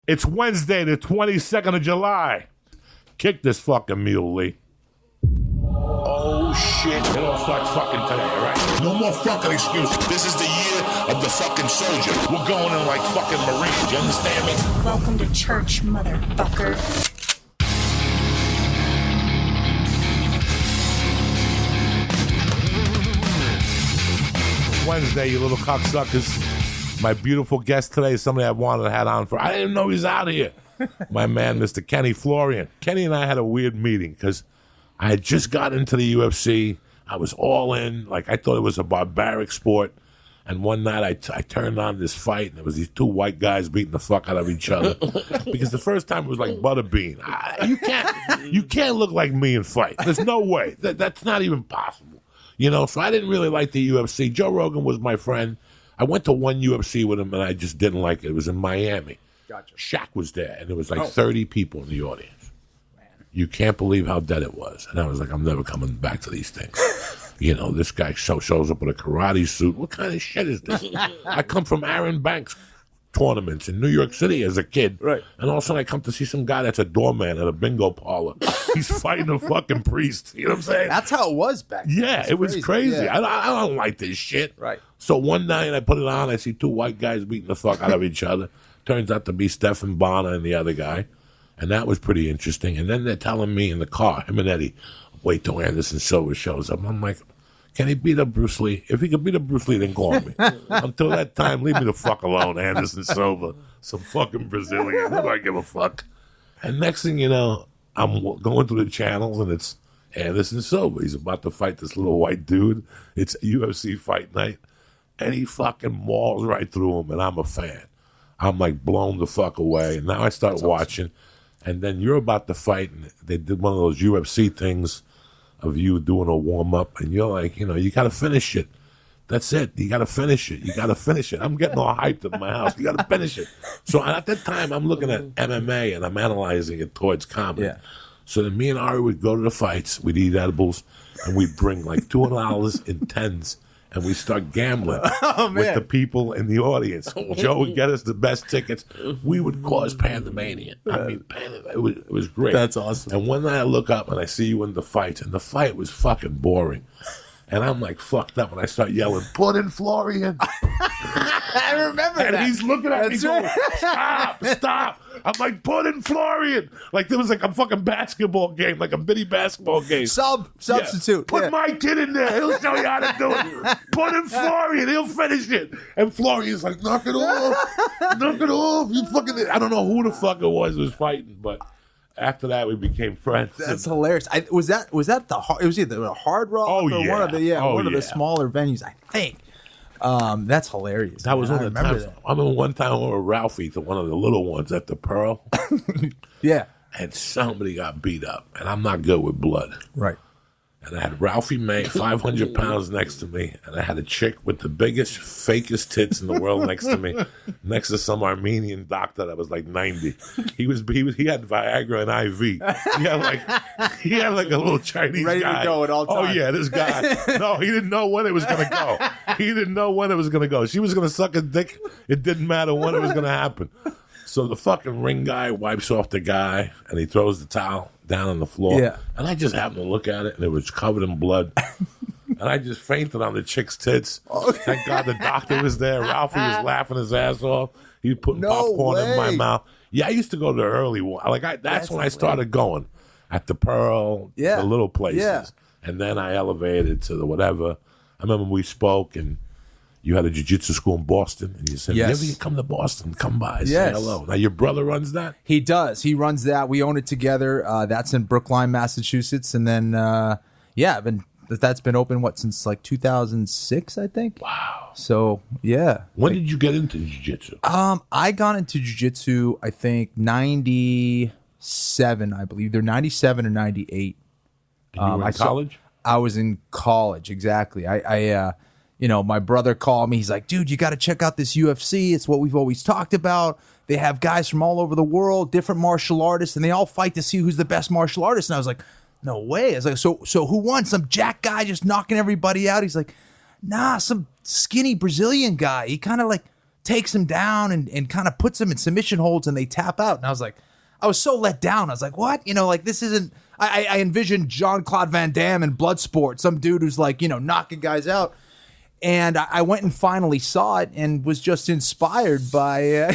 It's Wednesday, the 22nd of July. Kick this fucking mule, Lee. Oh, shit. It all starts fucking today, all right? No more fucking excuses. This is the year of the fucking soldier. We're going in like fucking Marines. You understand me? Welcome to church, motherfucker. Wednesday, you little cocksuckers. My beautiful guest today is somebody I wanted to have on for. I didn't know he was out here. My man, Mr. Florian. Kenny and I had a weird meeting because I had just got into the UFC. I was all in. Like, I thought it was a barbaric sport. And one night I turned on this fight, and there was these two white guys beating the fuck out of each other. Because the first time it was like Butterbean. You can't look like me and fight. There's no way. That's not even possible. You know, so I didn't really like the UFC. Joe Rogan was my friend. I went to one UFC with him, and I just didn't like it. It was in Miami. Gotcha. Shaq was there, and there was like 30 people in the audience. Man. You can't believe how dead it was. And I was like, I'm never coming back to these things. You know, this guy shows up with a karate suit. What kind of shit is this? I come from Aaron Banks tournaments in New York City as a kid. Right. And all of a sudden I come to see some guy that's a doorman at a bingo parlor. He's fighting a fucking priest. You know what I'm saying? That's how it was back then. Yeah, it was crazy. Yeah. I don't like this shit. Right. So one night I put it on. I see two white guys beating the fuck out of each other. Turns out to be Stephan Bonner and the other guy. And that was pretty interesting. And then they're telling me in the car, him and Eddie, wait till Anderson Silva shows up. I'm like, can he beat up Bruce Lee? If he could beat up Bruce Lee, then call me. Until that time, leave me the fuck alone, Anderson Silva. Some fucking Brazilian. Who do I give a fuck? And next thing you know, I'm going through the channels, and it's Anderson Silva. He's about to fight this little white dude. It's UFC fight night. And he fucking mauls right through him, and I'm a fan. I'm like blown the fuck away. And now I start watching, and then you're about to fight, and they did one of those UFC things of you doing a warm-up, and you're like, you know, you got to finish it. That's it. You got to finish it. You got to finish it. I'm getting all hyped at my house. You got to finish it. So at that time, I'm looking at MMA, and I'm analyzing it towards comedy. Yeah. So then me and Ari would go to the fights. We'd eat edibles, and we'd bring like $200 in tens, and we start gambling with the people in the audience. Joe would get us the best tickets. We would cause pandemonium. I mean, it was great. That's awesome. And one night I look up and I see you in the fight, and the fight was fucking boring. And I'm like fucked up, and I start yelling, "Put in Florian!" I remember and that. He's looking at me going, right. "Stop!" I'm like, "Put in Florian!" Like there was like a fucking basketball game, like a mini basketball game. Substitute. Yeah. Put my kid in there. He'll show you how to do it. Put in Florian. He'll finish it. And Florian's like, "Knock it off! Knock it off! You fucking!" I don't know who the fuck it was fighting, but. After that, we became friends. That's hilarious. Was that the it was either a Hard Rock or one of the smaller venues, I think. That's hilarious. That was one of the times. I remember one time I went with Ralphie to one of the little ones at the Pearl. Yeah. And somebody got beat up, and I'm not good with blood. Right. And I had Ralphie May, 500 pounds next to me, and I had a chick with the biggest, fakest tits in the world next to me, next to some Armenian doctor that was like 90. He had Viagra and IV. He had like a little Chinese ready guy. to go at all times. Oh yeah, this guy. No, he didn't know when it was gonna go. He didn't know when it was gonna go. She was gonna suck a dick. It didn't matter when it was gonna happen. So the fucking ring guy wipes off the guy, and he throws the towel down on the floor. Yeah. And I just happened to look at it, and it was covered in blood. And I just fainted on the chick's tits. Thank God the doctor was there. Ralphie was laughing his ass off. He was putting popcorn in my mouth. Yeah, I used to go to the early one. That's when I started going at the Pearl, the little places. Yeah. And then I elevated to the whatever. I remember we spoke, and you had a Jiu Jitsu school in Boston, and you said, "If you come to Boston, come by, say hello." Now your brother runs that. He does. He runs that. We own it together. That's in Brookline, Massachusetts, and then that's been open since like 2006, I think. Wow. So yeah. When did you get into Jiu Jitsu? I got into Jiu Jitsu, I think 97, I believe. They're 97 or 98. And you were in college? I was in college, exactly. I my brother called me. He's like, "Dude, you got to check out this UFC. It's what we've always talked about. They have guys from all over the world, different martial artists, and they all fight to see who's the best martial artist." And I was like, "No way." I was like, so who won? Some jack guy just knocking everybody out?" He's like, "Nah, some skinny Brazilian guy. He kind of like takes him down and kind of puts him in submission holds, and they tap out. And I was so let down. I was like, what? Like this isn't. I envisioned Jean-Claude Van Damme in Bloodsport, some dude who's like, knocking guys out. And I went and finally saw it and was just inspired by.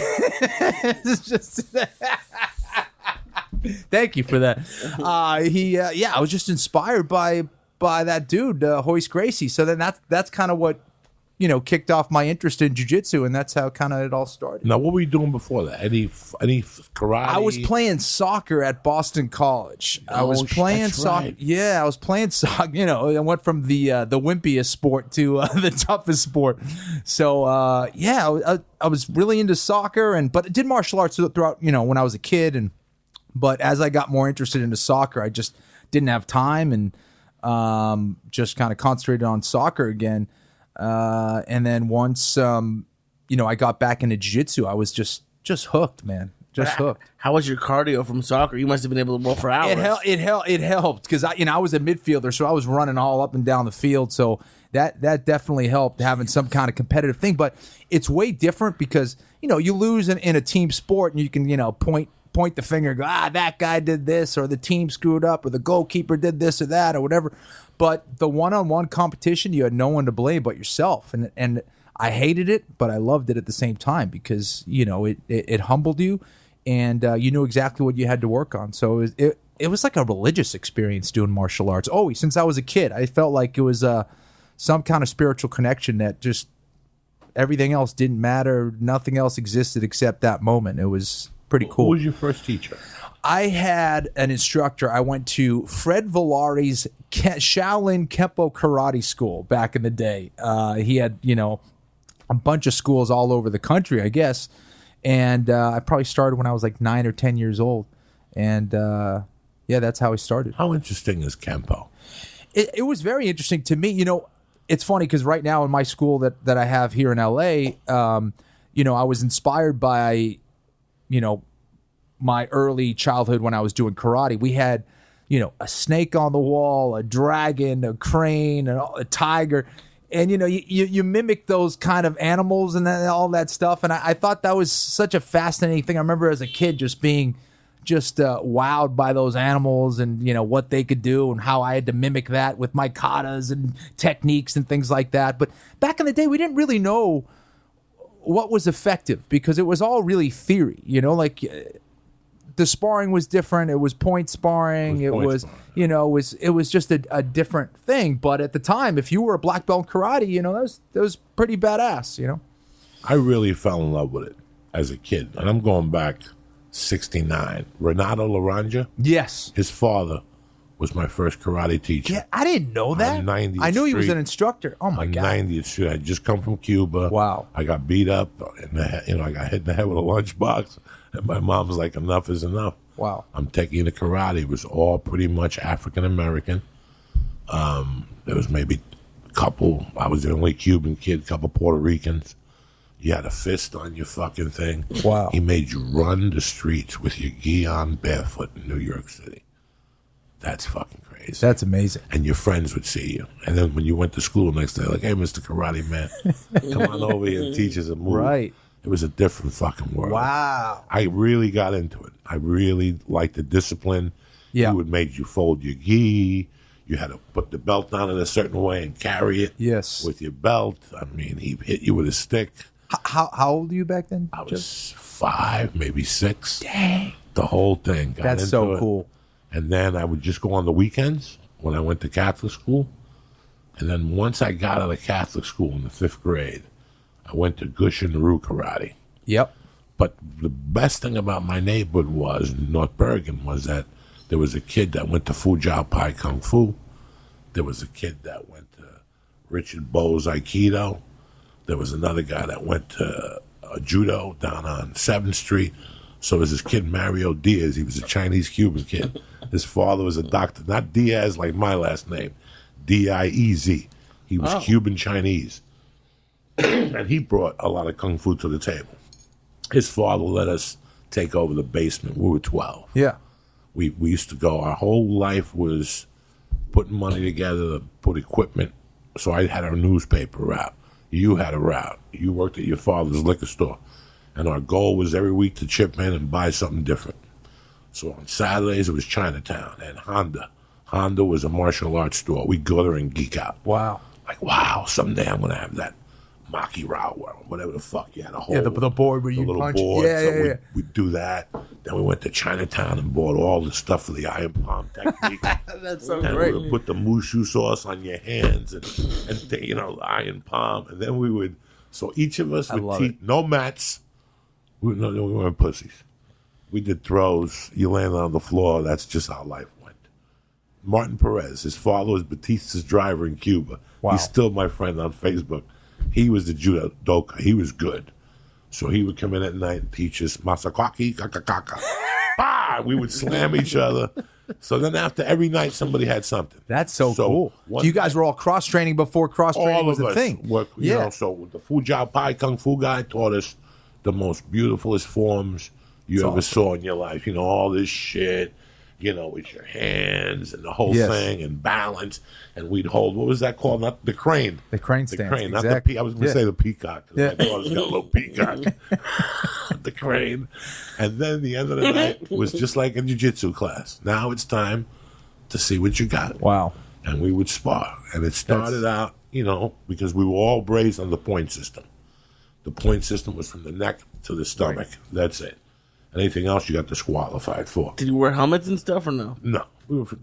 Thank you for that. I was just inspired by that dude, Hoist Gracie. So then that's kind of what kicked off my interest in jiu-jitsu, and that's how kind of it all started. Now, what were you doing before that? Any karate? I was playing soccer at Boston College. I was playing soccer. Right. Yeah, I was playing soccer. I went from the wimpiest sport to the toughest sport. So I was really into soccer, but I did martial arts throughout. When I was a kid, but as I got more interested into soccer, I just didn't have time and just kind of concentrated on soccer again. And then once, I got back into jiu-jitsu, I was just hooked, man. Just hooked. How was your cardio from soccer? You must have been able to roll for hours. It helped because I was a midfielder, so I was running all up and down the field. So that definitely helped having some kind of competitive thing. But it's way different because you lose in a team sport and you can point the finger and go, that guy did this, or the team screwed up, or the goalkeeper did this or that, or whatever. But the one-on-one competition, you had no one to blame but yourself. And I hated it, but I loved it at the same time because, it humbled you and you knew exactly what you had to work on. So it was like a religious experience doing martial arts. Always, since I was a kid, I felt like it was some kind of spiritual connection that just everything else didn't matter. Nothing else existed except that moment. It was pretty cool. Who was your first teacher? I had an instructor. I went to Fred Villari's Shaolin Kempo Karate School back in the day. He had, a bunch of schools all over the country, I guess. And I probably started when I was like 9 or 10 years old. And that's how I started. How interesting is Kempo? It was very interesting to me. It's funny because right now in my school that I have here in LA, I was inspired by, my early childhood when I was doing karate. We had, a snake on the wall, a dragon, a crane, a tiger. And, you mimic those kind of animals and all that stuff. And I thought that was such a fascinating thing. I remember as a kid just being wowed by those animals and, what they could do and how I had to mimic that with my katas and techniques and things like that. But back in the day, we didn't really know what was effective because it was all really theory, the sparring was different. It was point sparring. It was just a different thing. But at the time, if you were a black belt in karate, that was pretty badass, I really fell in love with it as a kid. And I'm going back 69. Renato Laranja? Yes. His father was my first karate teacher. Yeah, I didn't know that. On 90th I knew he was Street. an instructor. Oh, my God. 90th Street. I had just come from Cuba. Wow. I got beat up. In the head, I got hit in the head with a lunchbox. And my mom was like, enough is enough. Wow. I'm taking you to karate. It was all pretty much African-American. There was maybe a couple. I was the only Cuban kid, a couple Puerto Ricans. You had a fist on your fucking thing. Wow. He made you run the streets with your gi on barefoot in New York City. That's fucking crazy. That's amazing. And your friends would see you. And then when you went to school next day, like, hey, Mr. Karate Man, come on over here and teach us a move. Right. It was a different fucking world. Wow. I really got into it. I really liked the discipline. Yeah. He would make you fold your gi. You had to put the belt on in a certain way and carry it. Yes. With your belt. I mean, he hit you with a stick. How old were you back then? I was 5, maybe 6. Dang. The whole thing. Got That's into so it. cool. And then I would just go on the weekends when I went to Catholic school. And then once I got out of Catholic school in the 5th grade, I went to Gush and Rue Karate. Yep. But the best thing about my neighborhood was, North Bergen, was that there was a kid that went to Fu Jiao Pai Kung Fu. There was a kid that went to Richard Bowe's Aikido. There was another guy that went to Judo down on 7th Street. So there's this kid, Mario Diaz. He was a Chinese-Cuban kid. His father was a doctor. Not Diaz like my last name. D-I-E-Z. He was Cuban-Chinese. And he brought a lot of Kung Fu to the table. His father let us take over the basement. We were 12. Yeah. We used to go. Our whole life was putting money together to put equipment. So I had our newspaper out. You had a route. You worked at your father's liquor store. And our goal was every week to chip in and buy something different. So on Saturdays, it was Chinatown and Honda. Honda was a martial arts store. We'd go there and geek out. Wow. Like, wow, someday I'm going to have that Maki Rao, whatever the fuck. You had a whole... Yeah, the board where you little punch. board. Yeah, So yeah, yeah. we'd do that. Then we went to Chinatown and bought all the stuff for the iron palm technique. That's so And great. we would put the mushu sauce on your hands and iron palm. And then we would... So each of us would love teach... No mats. We weren't pussies. We did throws. You landed on the floor. That's just how life went. Martin Perez, his father was Batista's driver in Cuba. Wow. He's still my friend on Facebook. He was the judoka. He was good. So he would come in at night and teach us Masakaki kakakaka. Ah! We would slam each other. So then after every night, somebody had something. That's so cool. So you guys were all cross training before cross training all was of a us thing. So the Fu Jiao Pai Kung Fu guy taught us the most beautifulest forms you ever saw in your life. All this shit, with your hands and the whole thing and balance. And we'd hold, what was that called? Not the crane. The crane stance. The crane, not exactly. the I was going to say the peacock. My daughter's got a little peacock. The crane. And then the end of the night was just like a jiu-jitsu class. Now it's time to see what you got. Wow. And we would spar. And it started out, because we were all raised on the point system. The point system was from the neck to the stomach. Right. That's it. Anything else you got disqualified for. Did you wear helmets and stuff or no? No.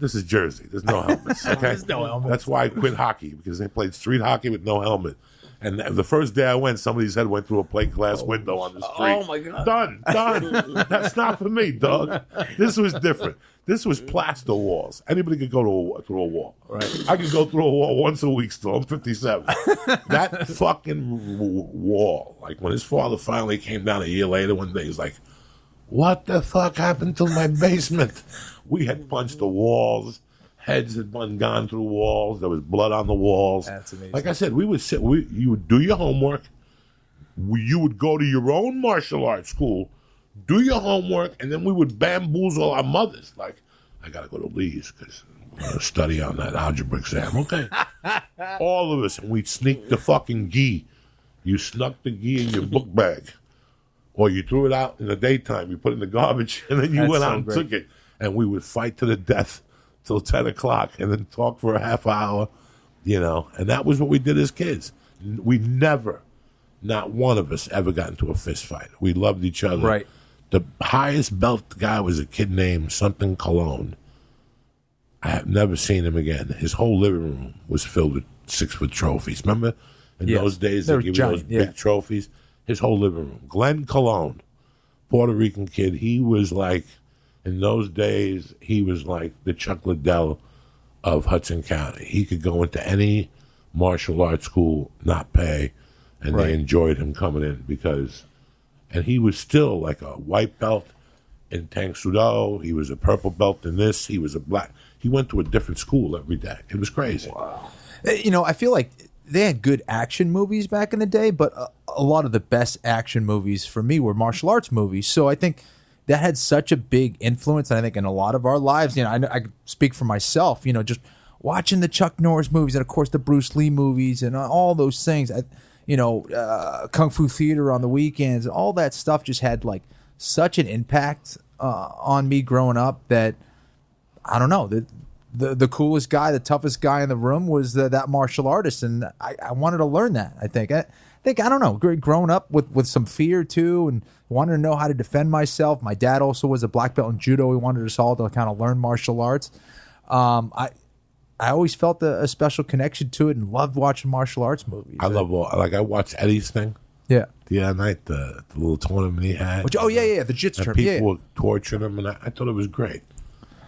This is Jersey. There's no helmets. Okay? There's no helmets. That's why I quit hockey, because they played street hockey with no helmet. And the first day I went, somebody's head went through a plate glass window on the street. Oh, my God. Done. That's not for me, dog. This was different. This was plaster walls. Anybody could go through a wall. Right. I could go through a wall once a week still. I'm 57. That fucking wall. Like when his father finally came down a year later one day, he's like, what the fuck happened to my basement? We had punched the walls. Heads had been gone through walls. There was blood on the walls. That's amazing. Like I said, we would sit. You would do your homework. You would go to your own martial arts school, do your homework, and then we would bamboozle our mothers. Like, I got to go to Lee's because I'm going to study on that algebra exam. Okay. All of us. And we'd sneak the fucking gi. You snuck the gi in your book bag. Or you threw it out in the daytime. You put it in the garbage, and then you went out and took it. And we would fight to the death till 10 o'clock and then talk for a half hour, And that was what we did as kids. We never, not one of us, ever got into a fist fight. We loved each other. Right. The highest belt guy was a kid named something Cologne. I have never seen him again. His whole living room was filled with 6-foot trophies. Remember? In those days, they give you those big trophies. His whole living room. Glenn Cologne, Puerto Rican kid. He was like, in those days, he was like the Chuck Liddell of Hudson County. He could go into any martial arts school, not pay, and they enjoyed him coming in and he was still like a white belt in Tang Soo Do. He was a purple belt in this. He was a black. He went to a different school every day. It was crazy. Wow. I feel like they had good action movies back in the day, but a lot of the best action movies for me were martial arts movies. So I think that had such a big influence, I think, in a lot of our lives. I speak for myself, just watching the Chuck Norris movies and, of course, the Bruce Lee movies and all those things. Kung Fu theater on the weekends, all that stuff just had, like, such an impact on me growing up that, I don't know, the coolest guy, the toughest guy in the room was that martial artist, and I wanted to learn that, I think. I don't know, growing up with some fear too, and wanted to know how to defend myself. My dad also was a black belt in judo. He wanted us all to kind of learn martial arts. I always felt a special connection to it and loved watching martial arts movies. I watched Eddie's thing. Yeah. The other night, the little tournament he had. The jiu-jitsu tournament. People were torturing him, and I thought it was great.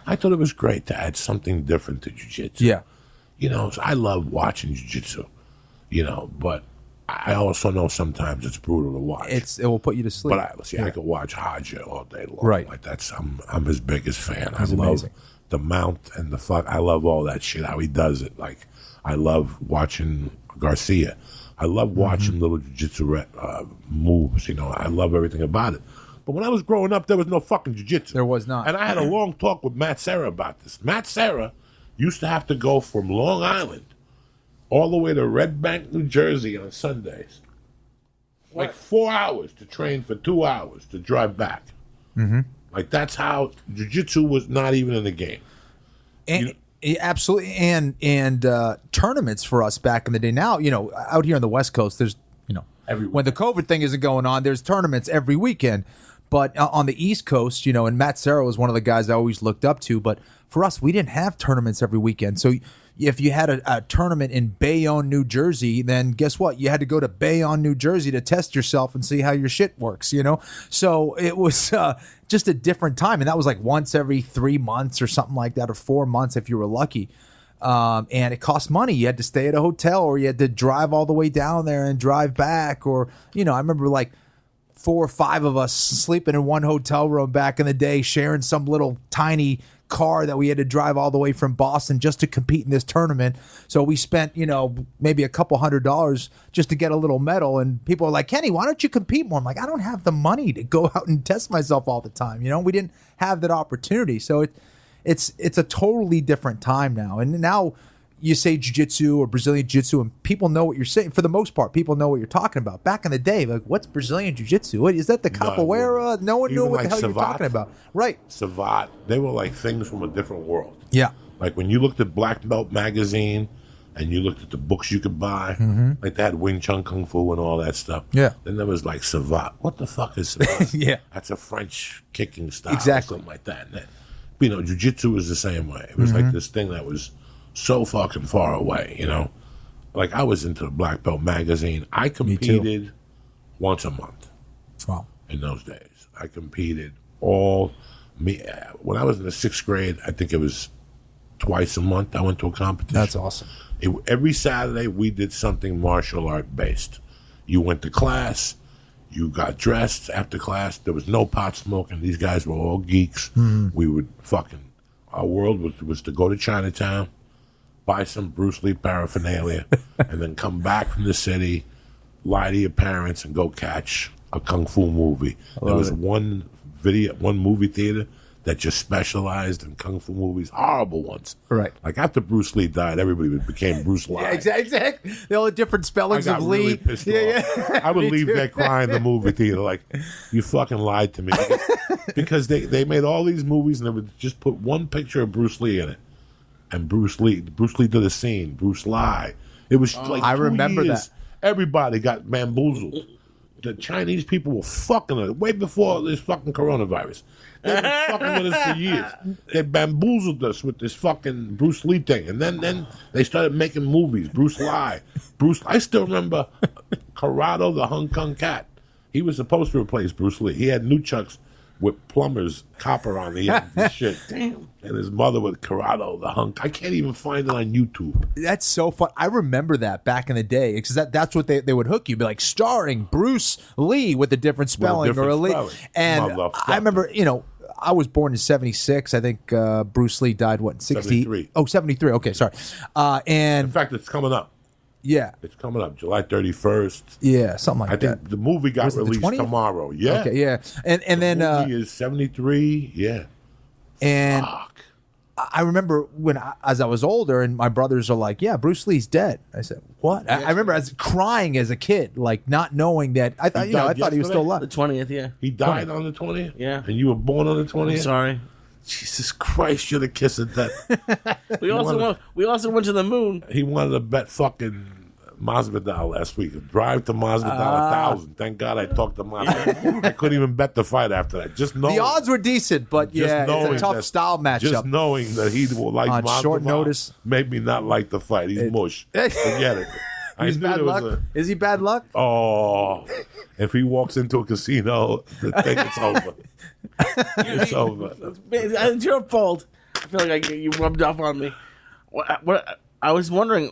I thought it was great to add something different to jiu-jitsu. Yeah. So I love watching jiu-jitsu, but I also know sometimes it's brutal to watch. It will put you to sleep. But I could watch Haja all day long. Right. Like I'm his biggest fan. He's I love amazing. the mount and the fuck. I love all that shit, how he does it. Like, I love watching Garcia. I love watching little jiu-jitsu moves. I love everything about it. But when I was growing up, there was no fucking jiu-jitsu. There was not. And I had a long talk with Matt Serra about this. Matt Serra used to have to go from Long Island all the way to Red Bank, New Jersey on Sundays. Like 4 hours to train for 2 hours to drive back. Mm-hmm. Like that's how jiu-jitsu was not even in the game. And absolutely, and tournaments for us back in the day. Now, out here on the West Coast, there's when the COVID thing isn't going on, there's tournaments every weekend. But on the East Coast, and Matt Serra was one of the guys I always looked up to. But for us, we didn't have tournaments every weekend. So if you had a tournament in Bayonne, New Jersey, then guess what? You had to go to Bayonne, New Jersey to test yourself and see how your shit works, So it was just a different time. And that was like once every 3 months or something like that, or 4 months if you were lucky. And it cost money. You had to stay at a hotel, or you had to drive all the way down there and drive back. Or, I remember like 4 or 5 of us sleeping in one hotel room back in the day, sharing some little tiny car that we had to drive all the way from Boston just to compete in this tournament. So we spent, maybe a couple $100 just to get a little medal. And people are like, Kenny, why don't you compete more? I'm like, I don't have the money to go out and test myself all the time. We didn't have that opportunity. So it's a totally different time now. And now you say jiu-jitsu or Brazilian jiu-jitsu and people know what you're saying. For the most part, people know what you're talking about. Back in the day, like, what's Brazilian jiu-jitsu? What, is that the capoeira? No one knew what the hell you're talking about. Right. Syatt, they were like things from a different world. Yeah. Like when you looked at Black Belt magazine and you looked at the books you could buy, like they had Wing Chun Kung Fu and all that stuff. Yeah. Then there was like Syatt. What the fuck is Syatt? Yeah. That's a French kicking style. Exactly. Or something like that. And then, jiu-jitsu was the same way. It was like this thing that was so fucking far away, Like I was into the Black Belt magazine. I competed once a month. Wow. In those days. I competed when I was in the 6th grade, I think it was twice a month I went to a competition. That's awesome. Every Saturday we did something martial art based. You went to class, you got dressed after class. There was no pot smoking. These guys were all geeks. We would our world was to go to Chinatown, buy some Bruce Lee paraphernalia, and then come back from the city, lie to your parents, and go catch a kung fu movie. There was one movie theater that just specialized in kung fu movies, horrible ones. Right. Like after Bruce Lee died, everybody became Bruce Lee. Yeah, exactly. The only different spellings of Lee. Really pissed off. I would leave there crying in the movie theater like, you fucking lied to me. Because they made all these movies and they would just put one picture of Bruce Lee in it. And Bruce Lee did a scene. Bruce Lee. It was like I 2 remember years. that. Everybody got bamboozled. The Chinese people were fucking it way before this fucking coronavirus. They were fucking with us for years. They bamboozled us with this fucking Bruce Lee thing. And then they started making movies. Bruce Lee. I still remember Corrado the Hong Kong Cat. He was supposed to replace Bruce Lee. He had nunchucks with plumber's copper on the end and shit. Damn. And his mother with Corrado the hunk. I can't even find it on YouTube. That's so fun. I remember that back in the day because that's what they would hook you. Be like starring Bruce Lee with a different spelling or a Lee. And I remember, I was born in 76. I think Bruce Lee died, what, in 60? 73. Oh, 73. Okay, sorry. And in fact, it's coming up. Yeah. It's coming up July 31st. Yeah, something like that. I think the movie got released tomorrow. Yeah. Okay, yeah. And then movie is 73. Yeah. And fuck. I remember as I was older and my brothers are like, yeah, Bruce Lee's dead. I said, what? I remember I was crying as a kid, like not knowing that. I thought he was still alive. The 20th, yeah. He died on the 20th? Yeah. And you were born on the 20th? I'm sorry. Jesus Christ, you're the kiss of death. we also went to the moon. He wanted to bet fucking Masvidal last week. Drive to Masvidal 1,000. Thank God I talked to Masvidal. I couldn't even bet the fight after that. Just knowing the odds were decent, but yeah, it's a tough style matchup. Just knowing that he will like on Masvidal short notice made me not like the fight. He's mush. Forget it. He's bad luck. Is he bad luck? Oh, if he walks into a casino, the thing is over. It's over. It's your fault. I feel like you rubbed off on me. What I was wondering,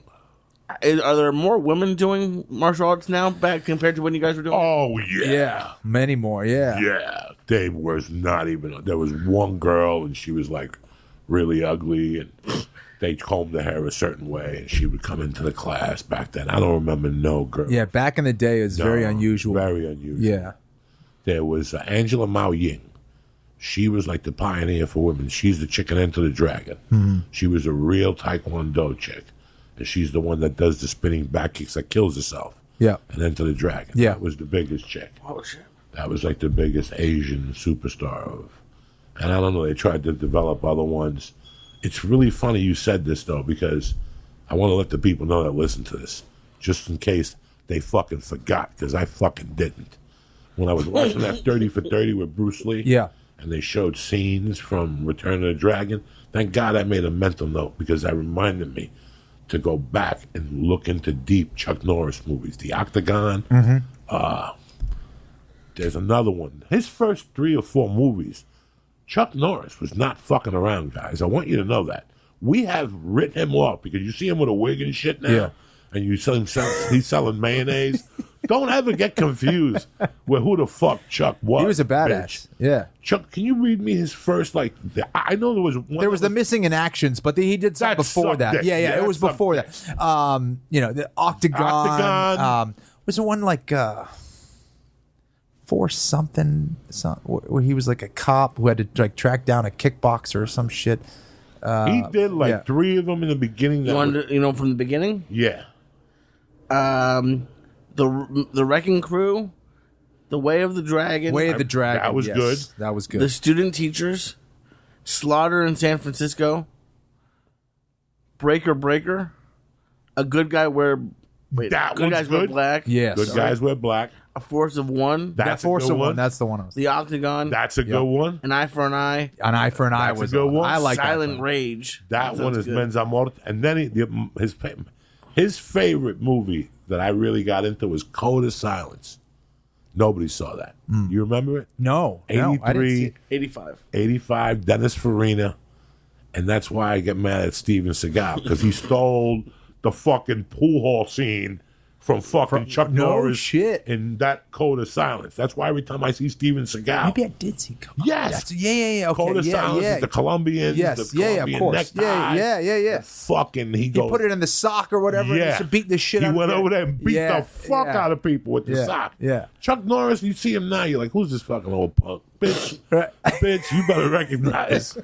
are there more women doing martial arts now back compared to when you guys were doing? Oh yeah, yeah, many more. Yeah, yeah. They was not even. There was one girl, and she was like really ugly, and they combed her hair a certain way, and she would come into the class back then. I don't remember no girl. Yeah, back in the day, it was very unusual. Very unusual. Yeah. There was Angela Mao Ying. She was like the pioneer for women. She's the chicken into the dragon. Mm-hmm. She was a real Taekwondo chick. and she's the one that does the spinning back kicks that kills herself. Yeah. And then to the dragon. Yeah. That was the biggest chick. Oh shit. That was like the biggest Asian superstar of. And I don't know, they tried to develop other ones. It's really funny you said this, though, because I want to let the people know that listen to this, just in case they fucking forgot, because I fucking didn't. When I was watching that 30 for 30 with Bruce Lee, Yeah. and they showed scenes from Return of the Dragon, thank God I made a mental note, because that reminded me to go back and look into deep Chuck Norris movies. The Octagon. There's another one. His first 3 or 4 movies, Chuck Norris was not fucking around, guys. I want you to know that. We have written him off because you see him with a wig and shit now, Yeah. and he's selling mayonnaise. Don't ever get confused with who the fuck Chuck was. He was a badass. bitch. Yeah. Chuck, can you read me his first, like, I know there was one. There was the missing in actions, but he did something That before sucked that. dick. Yeah, Yeah, it was that before sucked that. The Octagon. Octagon. Was there one like for something where he was like a cop who had to like track down a kickboxer or some shit? He did like yeah. 3 of them in the beginning. You wanted to, from the beginning? Yeah. The Wrecking Crew, The Way of the Dragon, Way of the Dragon. that was yes, good. That was good. The Student Teachers, Slaughter in San Francisco, Breaker, A Good Guy Wear. Wait, That Good one's Guys Wear good. Black. Yes. Good guys wear black. A Force of One. that That's a Force good of One. one. That's the one I was. The Octagon. That's a good one. An Eye for an Eye. An Eye for an Eye That's a was good one. I like Silent that. Rage. That one sounds is good. Men's Amor. And then his favorite movie that I really got into was Code of Silence. Nobody saw that. You remember it? No, I didn't see 83, it. 85. 85, Dennis Farina. And that's why I get mad at Steven Seagal, because he stole the fucking pool hall scene from fucking Chuck no Norris shit. in that Code of Silence. That's why every time I see Steven Seagal. Maybe I did see. Yes. Yeah. Okay. Code of Silence is the Colombians, Yes. the Yeah. Colombian Of course. necktie. Yeah. The fucking he He goes. put it in the sock or whatever. Yeah. And to beat the shit He out went of it. over there and beat Yeah, the fuck yeah. out of people with the Yeah, sock. yeah. Chuck Norris, you see him now, you're like, who's this fucking old punk? Bitch, Right. bitch, you better recognize.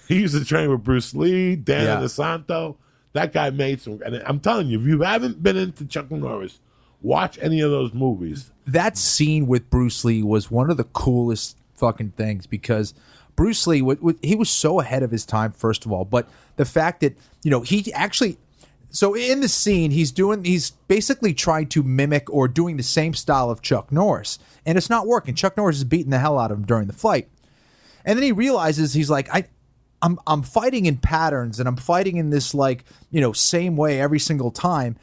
He used to train with Bruce Lee, Dan Yeah. DeSanto. That guy made some, and I'm telling you, if you haven't been into Chuck Norris, watch any of those movies. That scene with Bruce Lee was one of the coolest fucking things because Bruce Lee, he was so ahead of his time, first of all. But the fact that, he actually, so in the scene, he's basically trying to mimic or doing the same style of Chuck Norris. And it's not working. Chuck Norris is beating the hell out of him during the fight. And then he realizes, he's like, I'm fighting in patterns and I'm fighting in this same way every single time.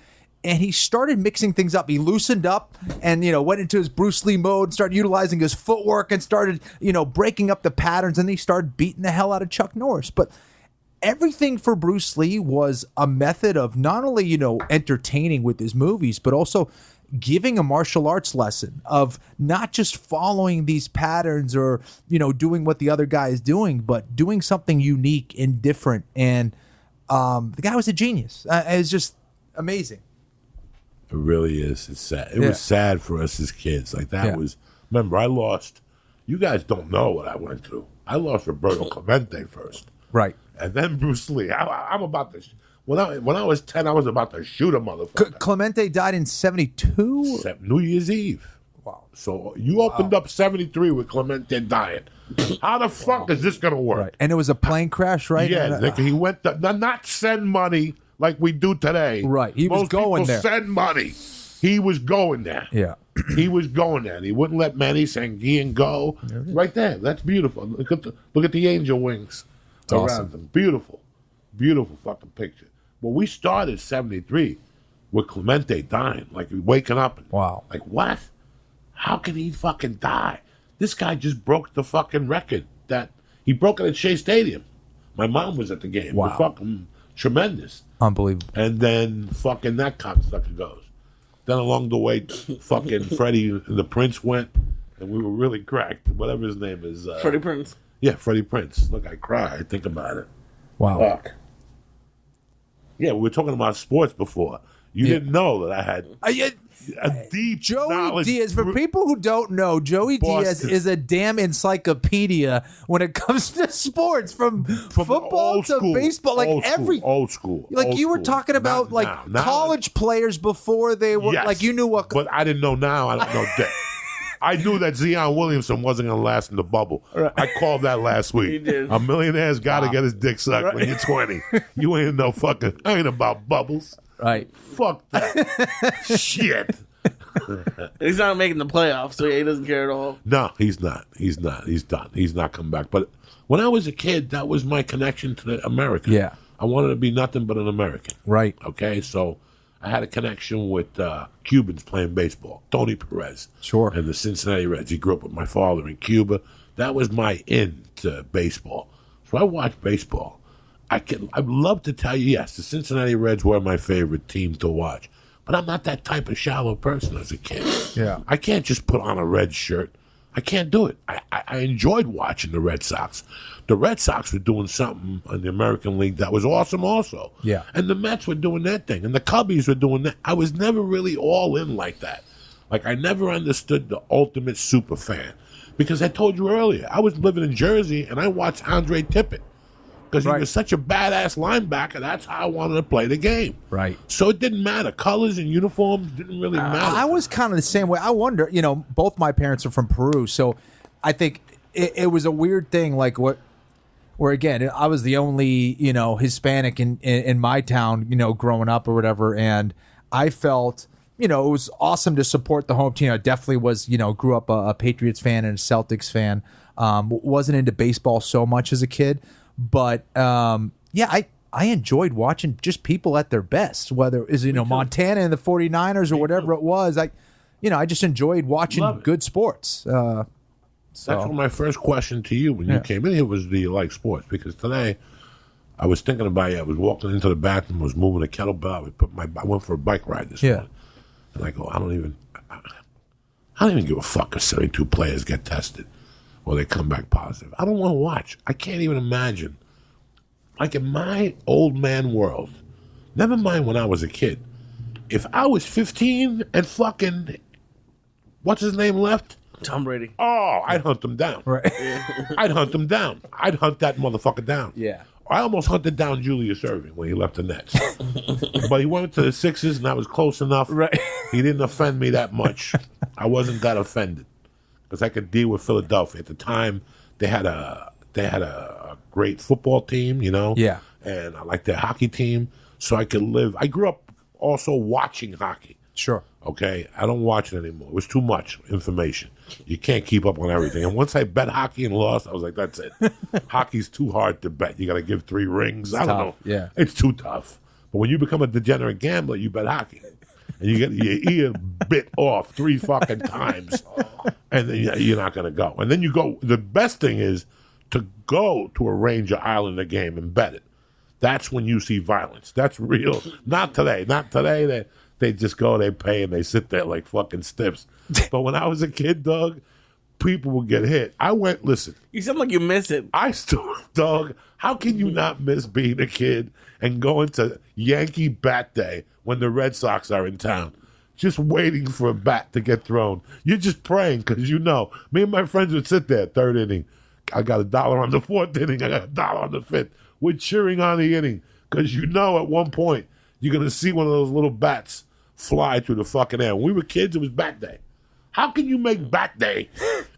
And he started mixing things up. He loosened up and, went into his Bruce Lee mode, started utilizing his footwork and started, breaking up the patterns. And he started beating the hell out of Chuck Norris. But everything for Bruce Lee was a method of not only, entertaining with his movies, but also giving a martial arts lesson of not just following these patterns or, doing what the other guy is doing, but doing something unique and different. And the guy was a genius. It's just amazing. It really is. It's sad. It Yeah. was sad for us as kids. Like that Yeah. was. Remember, I lost. You guys don't know what I went through. I lost Roberto Clemente first, Right. and then Bruce Lee. I'm about to. When I was 10, I was about to shoot a motherfucker. Clemente died in 72. New Year's Eve. Wow. So you opened up 73 with Clemente dying. How the fuck is this gonna work? Right. And it was a plane crash, right? Yeah, And, he went to not send money like we do today. Right, he was Most going people there. Send money. He was going there. Yeah. He was going there. He wouldn't let Manny Sanguian go. Right there. That's beautiful. Look at the angel wings around awesome. them. Beautiful. Beautiful fucking picture. Well, we started 73 with Clemente dying. Like waking up. Wow. Like what? How can he fucking die? This guy just broke the fucking record that he broke it at Shea Stadium. My mom was at the game. Wow. It was fucking tremendous. Unbelievable. And then fucking that cocksucker goes. Then along the way, fucking Freddie and the Prince went, and we were really cracked. Whatever his name is. Freddie Prinze. Yeah, Freddie Prince. Look, I cry. I think about it. Wow. Fuck. Yeah, we were talking about sports before. You didn't know that I had a deep Joey knowledge. Diaz, for people who don't know, Joey Diaz Boston. is a damn encyclopedia when it comes to sports, from football old to school, baseball, like old school. Like old you were school. talking about, Not now. college players before they were, Yes, like you knew what. But I didn't know now. I don't know that. I knew that Zion Williamson wasn't going to last in the bubble. Right. I called that last week. You did. A millionaire's got to get his dick sucked when you're 20. You ain't no fucking. I ain't about bubbles. Right. Fuck that. Shit. He's not making the playoffs, so he doesn't care at all. No, he's not. He's not. He's done. He's not come back. But when I was a kid, that was my connection to America. Yeah. I wanted to be nothing but an American. Right. Okay, so I had a connection with Cubans playing baseball. Tony Perez. Sure. And the Cincinnati Reds. He grew up with my father in Cuba. That was my in to baseball. So I watched baseball. I'd love to tell you, yes, the Cincinnati Reds were my favorite team to watch. But I'm not that type of shallow person as a kid. Yeah. I can't just put on a red shirt. I can't do it. I enjoyed watching the Red Sox. The Red Sox were doing something in the American League that was awesome also. Yeah. And the Mets were doing their thing. And the Cubbies were doing that. I was never really all in like that. Like, I never understood the ultimate super fan. Because I told you earlier, I was living in Jersey, and I watched Andre Tippett. Because he was such a badass linebacker. That's how I wanted to play the game. Right. So it didn't matter. Colors and uniforms didn't really matter. I was kind of the same way. I wonder, both my parents are from Peru, so I think it was a weird thing, like where again, I was the only, Hispanic in my town, growing up or whatever, and I felt, it was awesome to support the home team. I definitely was, grew up a Patriots fan and a Celtics fan. Wasn't into baseball so much as a kid, but I enjoyed watching just people at their best, whether it was, Montana and the 49ers or whatever it was. I just enjoyed watching good sports. That's what my first question to you when you came in here was, do you like sports? Because today I was thinking about it. I was walking into the bathroom, I was moving a kettlebell. I went for a bike ride this morning. And I go, I don't even give a fuck if 72 players get tested or they come back positive. I don't want to watch. I can't even imagine. Like, in my old man world, never mind when I was a kid, if I was 15 and fucking, what's his name left? Tom Brady. Oh, I'd hunt him down. Right. I'd hunt him down. I'd hunt that motherfucker down. Yeah. I almost hunted down Julius Erving when he left the Nets. But he went to the Sixers, and I was close enough. Right. He didn't offend me that much. I wasn't that offended because I could deal with Philadelphia. At the time, they had a great football team, Yeah. And I liked their hockey team, so I could live. I grew up also watching hockey. Sure. Okay, I don't watch it anymore. It was too much information. You can't keep up on everything. And once I bet hockey and lost, I was like, that's it. Hockey's too hard to bet. You got to give 3 rings. I don't know. Yeah. It's too tough. But when you become a degenerate gambler, you bet hockey. And you get your ear bit off 3 fucking times. And then you're not going to go. And then you go. The best thing is to go to a Ranger Islander game and bet it. That's when you see violence. That's real. Not today. Not today. They just go, they pay, and they sit there like fucking stiffs. But when I was a kid, dog, people would get hit. Listen. You sound like you miss it. Dog, how can you not miss being a kid and going to Yankee Bat Day when the Red Sox are in town? Just waiting for a bat to get thrown. You're just praying because me and my friends would sit there, 3rd inning. I got $1 on the 4th inning. I got $1 on the 5th. We're cheering on the inning because at one point you're going to see one of those little bats fly through the fucking air. When we were kids, it was Bat Day. How can you make Bat Day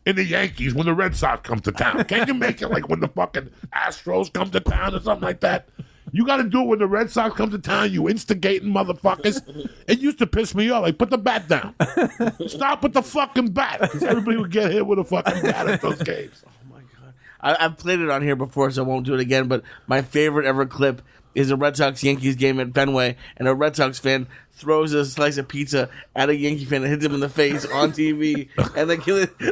in the Yankees when the Red Sox come to town? Can't you make it like when the fucking Astros come to town or something like that? You got to do it when the Red Sox come to town, you instigating motherfuckers. It used to piss me off. Like, put the bat down. Stop with the fucking bat. Because everybody would get hit with a fucking bat at those games. I've played it on here before, so I won't do it again. But my favorite ever clip is a Red Sox-Yankees game at Fenway, and a Red Sox fan throws a slice of pizza at a Yankee fan and hits him in the face on TV, and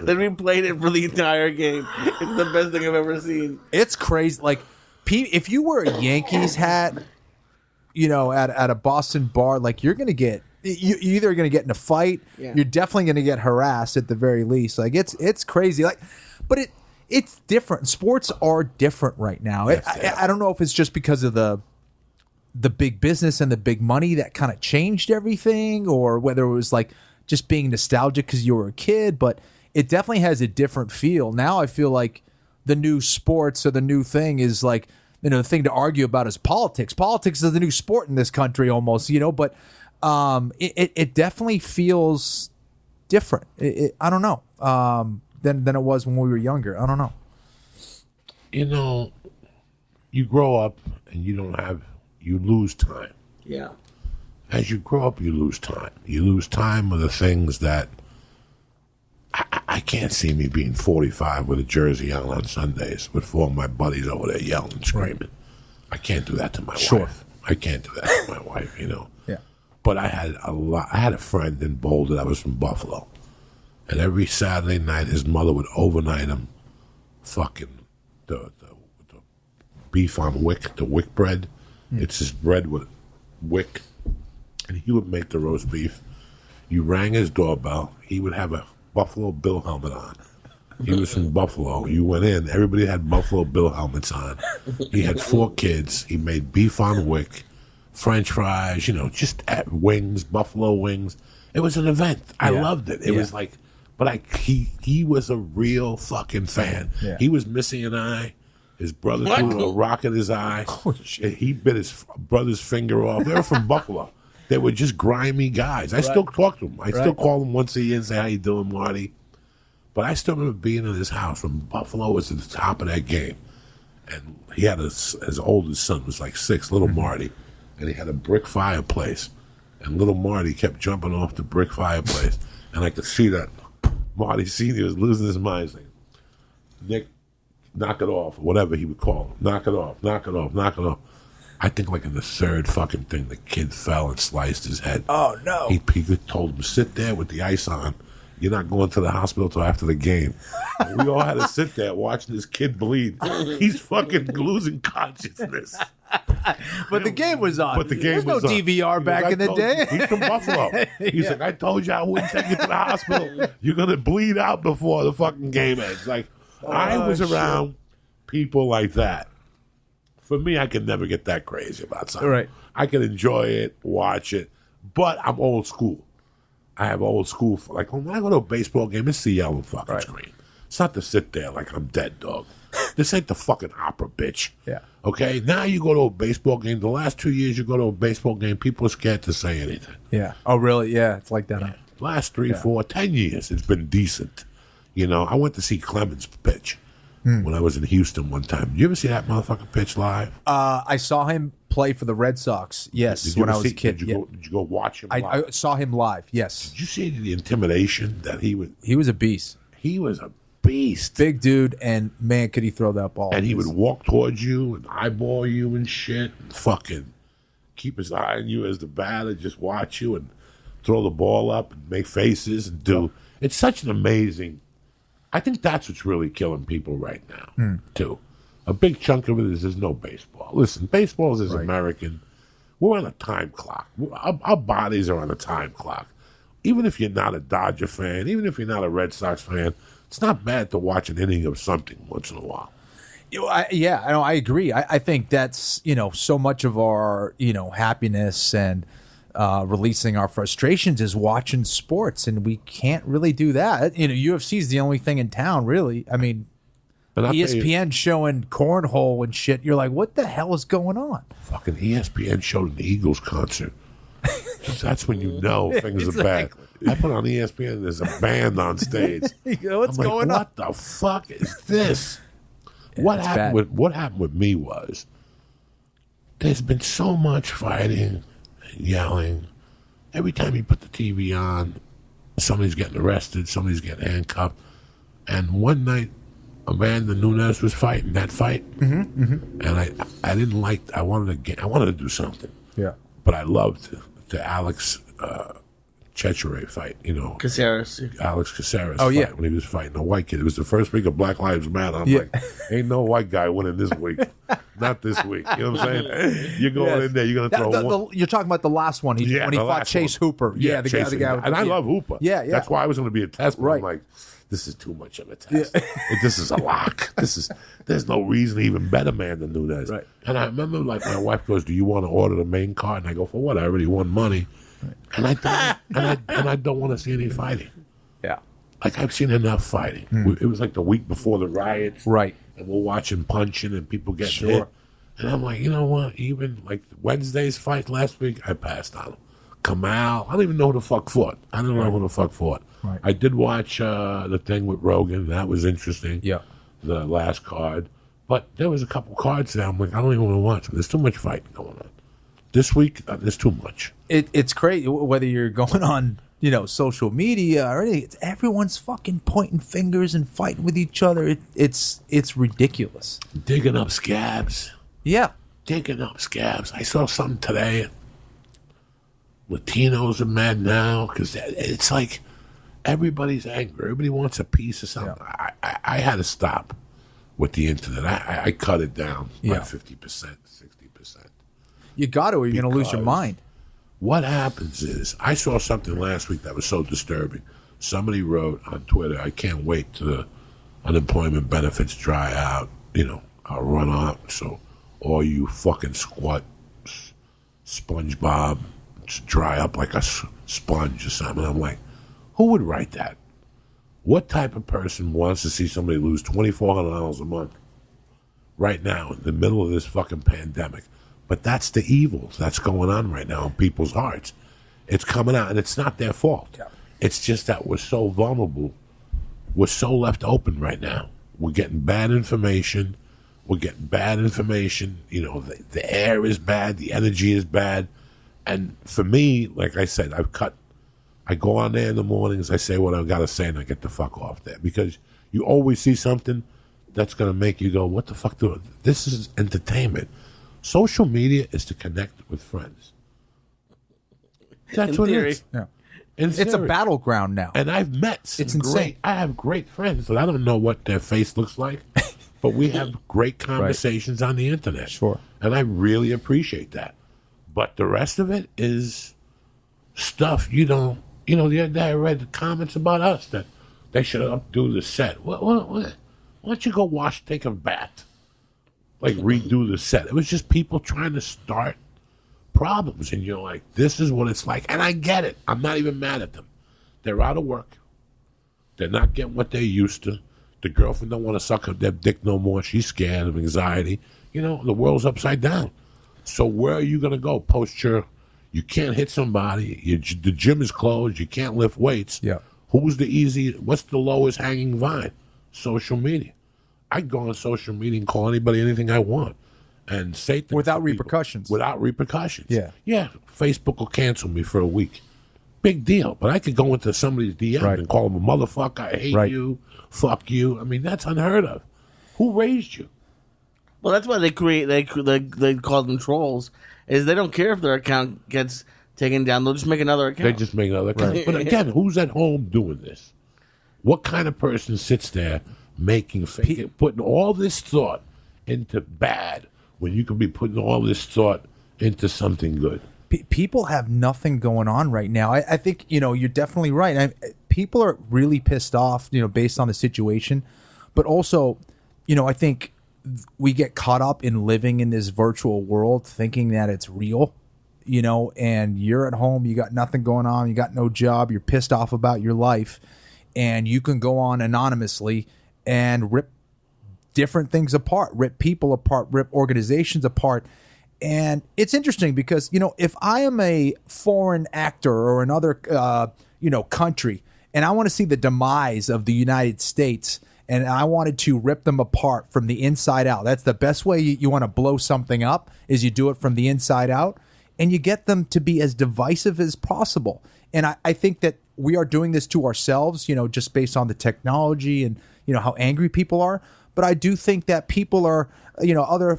then we played it for the entire game. It's the best thing I've ever seen. It's crazy. Like, if you wear a Yankees hat, at a Boston bar, like, you're going to get... You're either going to get in a fight, you're definitely going to get harassed at the very least. Like, it's crazy. Like, but it's different. Sports are different right now. Yes, I don't know if it's just because of the the big business and the big money that kind of changed everything, or whether it was like just being nostalgic because you were a kid. But it definitely has a different feel. Now I feel like the new sports or the new thing is like, the thing to argue about is politics. Politics is the new sport in this country almost, but it definitely feels different. I don't know, than it was when we were younger. I don't know. You grow up and you lose time. Yeah. As you grow up, you lose time. You lose time with the things that I can't see me being 45 with a jersey on Sundays with 4 of my buddies over there yelling and screaming. I can't do that to my wife. I can't do that to my wife, Yeah. But I had a friend in Boulder that was from Buffalo. And every Saturday night, his mother would overnight him fucking the beef on wick, the wick bread. It's his bread with wick. And he would make the roast beef. You rang his doorbell. He would have a Buffalo Bill helmet on. He was from Buffalo. You went in. Everybody had Buffalo Bill helmets on. He had 4 kids. He made beef on wick, French fries, just at wings, buffalo wings. It was an event. I loved it. It was like, but he was a real fucking fan. Yeah. He was missing an eye. His brother threw a rock at his eye. And he bit his brother's finger off. They were from Buffalo. They were just grimy guys. I still talk to them. I still call them once a year and say, how you doing, Marty? But I still remember being in his house when Buffalo was at the top of that game. And he had his oldest son was like 6, little Marty. And he had a brick fireplace. And little Marty kept jumping off the brick fireplace. And I could see that Marty Sr. was losing his mind saying, Nick, knock it off, or whatever he would call him. Knock it off, knock it off, knock it off. I think like in the 3rd fucking thing, the kid fell and sliced his head. Oh, no. He told him, sit there with the ice on. You're not going to the hospital till after the game. And we all had to sit there watching this kid bleed. He's fucking losing consciousness. But the game was on. But the game There's was no on. DVR back in the day. He's from Buffalo. He's like, I told you I wouldn't take you to the hospital. You're going to bleed out before the fucking game ends. Like, I was around people like that. For me, I could never get that crazy about something. Right. I can enjoy it, watch it, but I'm old school. I have old school. Like, when I go to a baseball game, it's the yellow fucking screen. It's not to sit there like I'm dead, dog. This ain't the fucking opera, bitch. Yeah. Okay? Now you go to a baseball game. The last 2 years you go to a baseball game, people are scared to say anything. Yeah. Oh, really? Yeah, it's like that. Huh? Last 3, 4, 10 years, it's been decent. I went to see Clemens pitch when I was in Houston one time. Did you ever see that motherfucker pitch live? I saw him play for the Red Sox, yes, when I was a kid. Did you go watch him live? I saw him live, yes. Did you see the intimidation that he would... He was a beast. He was a beast. Big dude, and man, could he throw that ball. And he would walk towards you and eyeball you and shit and fucking keep his eye on you as the batter, just watch you and throw the ball up and make faces and do... It's such an amazing... I think that's what's really killing people right now, too. A big chunk of it is there's no baseball. Listen, baseball is American. We're on a time clock. Our bodies are on a time clock. Even if you're not a Dodger fan, even if you're not a Red Sox fan, it's not bad to watch an inning of something once in a while. I agree. I think that's, so much of our, happiness and releasing our frustrations is watching sports, and we can't really do that. UFC is the only thing in town, really. I mean, ESPN showing cornhole and shit. You're like, what the hell is going on? Fucking ESPN showed an Eagles concert. That's when you know things are bad. I put on ESPN and there's a band on stage. What's going on? What the fuck is this? What happened with me was there's been so much fighting and yelling. Every time you put the TV on, somebody's getting arrested, somebody's getting handcuffed. And one night, Amanda Nunes was fighting that fight, and I didn't like. I wanted to do something. Yeah, but I loved the Alex Chechere fight. Caceres. Alex Caceres. Oh, fight when he was fighting a white kid. It was the first week of Black Lives Matter. I'm like, ain't no white guy winning this week. not this week. You know what I'm saying? You're going in there. You're going to throw one. You're talking about the last one. When he fought Chase Hooper. Yeah, the guy. And I love Hooper. Yeah. That's why I was going to be a test. But Right. I'm like, this is too much of a test. This is a lock. There's no reason to even bet a man than Nunes. Right. And I remember, like, my wife goes, "Do you want to order the main card?" And I go, "For what? I already won money." Right. And I don't want to see any fighting. Yeah. Like, I've seen enough fighting. It was like the week before the riots. Right. And we're watching punching and people getting hit. And I'm like, you know what? Even like Wednesday's fight last week, I passed on him. Kamal, I don't even know who the fuck fought. I don't know who the fuck fought. Right. I did watch the thing with Rogan. That was interesting. Yeah. The last card. But there was a couple cards there. I'm like, I don't even want to watch them. There's too much fighting going on. This week, there's too much. It's crazy whether you're going on, social media or anything. Everyone's fucking pointing fingers and fighting with each other. It's ridiculous. Digging up scabs. Yeah. Digging up scabs. I saw something today. Latinos are mad now because it's like everybody's angry. Everybody wants a piece of something. Yeah. I had to stop with the internet. I cut it down by 50%, 60%. You got to, or you're going to lose your mind. What happens is, I saw something last week that was so disturbing. Somebody wrote on Twitter, "I can't wait till the unemployment benefits dry out. I'll run out. So all you fucking squat SpongeBob dry up like a sponge or something." I'm like, who would write that? What type of person wants to see somebody lose $2,400 a month right now in the middle of this fucking pandemic? But that's the evil that's going on right now in people's hearts. It's coming out, and it's not their fault. Yeah. It's just that we're so vulnerable. We're so left open right now. We're getting bad information. The air is bad. The energy is bad. And for me, like I said, I go on there in the mornings, I say what I got to say, and I get the fuck off there. Because you always see something that's going to make you go, what the fuck this is entertainment. Social media is to connect with friends. That's in what theory. it is. Yeah. It's a battleground now. And I've met some it's insane. I have great friends, and I don't know what their face looks like, but we have great conversations on the internet. Sure. And I really appreciate that. But the rest of it is stuff the other day I read the comments about us that they should updo the set. Why don't you go take a bath? Like, redo the set. It was just people trying to start problems, and you're like, this is what it's like. And I get it. I'm not even mad at them. They're out of work. They're not getting what they're used to. The girlfriend don't want to suck up their dick no more. She's scared of anxiety. The world's upside down. So where are you going to go? You can't hit somebody. The gym is closed. You can't lift weights. Yeah. What's the lowest hanging vine? Social media. I can go on social media and call anybody anything I want and say things without repercussions. Without repercussions. Yeah. Yeah. Facebook will cancel me for a week. Big deal. But I could go into somebody's DM and call them a motherfucker. I hate you. Fuck you. I mean, that's unheard of. Who raised you? Well, that's why they call them trolls. Is they don't care if their account gets taken down. They'll just make another account. They just make another account. But again, who's at home doing this? What kind of person sits there putting all this thought into bad when you can be putting all this thought into something good? People have nothing going on right now. I think, you're definitely right. People are really pissed off, based on the situation. But also, I think we get caught up in living in this virtual world thinking that it's real, and you're at home, you got nothing going on, you got no job, you're pissed off about your life, and you can go on anonymously and rip different things apart, rip people apart, rip organizations apart. And it's interesting because, if I am a foreign actor or another, country, and I want to see the demise of the United States, and I wanted to rip them apart from the inside out. That's the best way you want to blow something up, is you do it from the inside out, and you get them to be as divisive as possible. And I think that we are doing this to ourselves, just based on the technology and, how angry people are. but I do think that people are, other,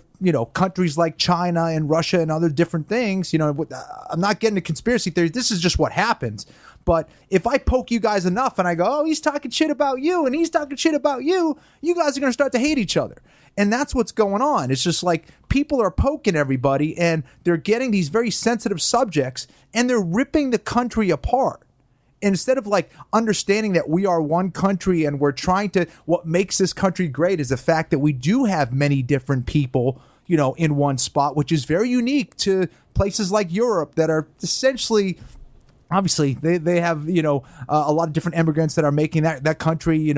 countries like China and Russia and other different things, I'm not getting to conspiracy theories. This is just what happens. But if I poke you guys enough and I go, oh, he's talking shit about you and he's talking shit about you, you guys are going to start to hate each other. And that's what's going on. It's just like people are poking everybody and they're getting these very sensitive subjects and they're ripping the country apart. Instead of like understanding that we are one country and we're trying to, what makes this country great is the fact that we do have many different people, in one spot, which is very unique to places like Europe that are essentially, obviously they have, a lot of different immigrants that are making that country,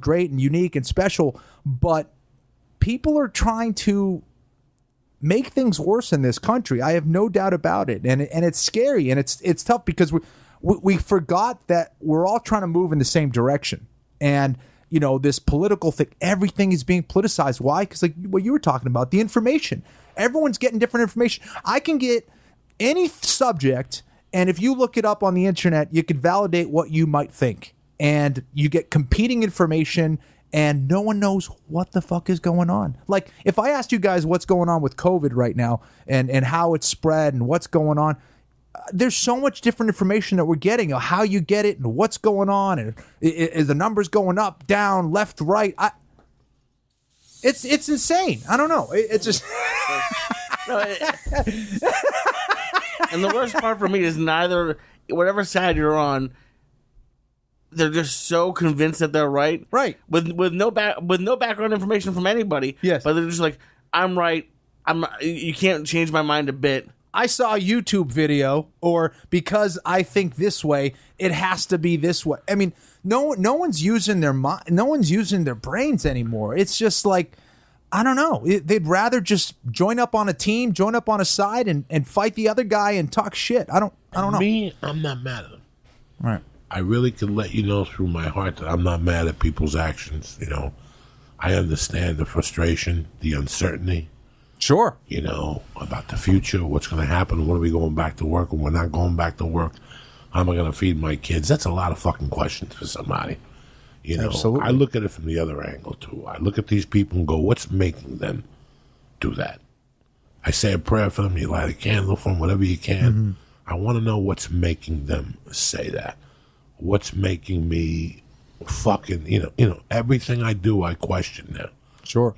great and unique and special. But people are trying to make things worse in this country. I have no doubt about it. And it's scary and it's tough because we forgot that we're all trying to move in the same direction. And, this political thing, everything is being politicized. Why? Because like what you were talking about, the information. Everyone's getting different information. I can get any subject, and if you look it up on the internet, you could validate what you might think. And you get competing information, and no one knows what the fuck is going on. Like, if I asked you guys what's going on with COVID right now and how it's spread and what's going on, there's so much different information that we're getting of how you get it and what's going on and is the numbers going up, down, left, right. It's insane. I don't know. It's just and the worst part for me is neither, whatever side you're on, they're just so convinced that they're right. Right. With no background information from anybody. Yes. But they're just like, I'm right. You can't change my mind a bit. I saw a YouTube video, or because I think this way, it has to be this way. I mean, no one's using their mind, no one's using their brains anymore. It's just like, I don't know. They'd rather just join up on a team, join up on a side, and fight the other guy and talk shit. I don't know. Me, I'm not mad at them. Right. I really can let you know through my heart that I'm not mad at people's actions. I understand the frustration, the uncertainty. Sure. About the future, what's going to happen, when are we going back to work, when we're not going back to work, how am I going to feed my kids? That's a lot of fucking questions for somebody. Absolutely. I look at it from the other angle, too. I look at these people and go, what's making them do that? I say a prayer for them, you light a candle for them, whatever you can. Mm-hmm. I want to know what's making them say that. What's making me fucking, everything I do, I question now. Sure.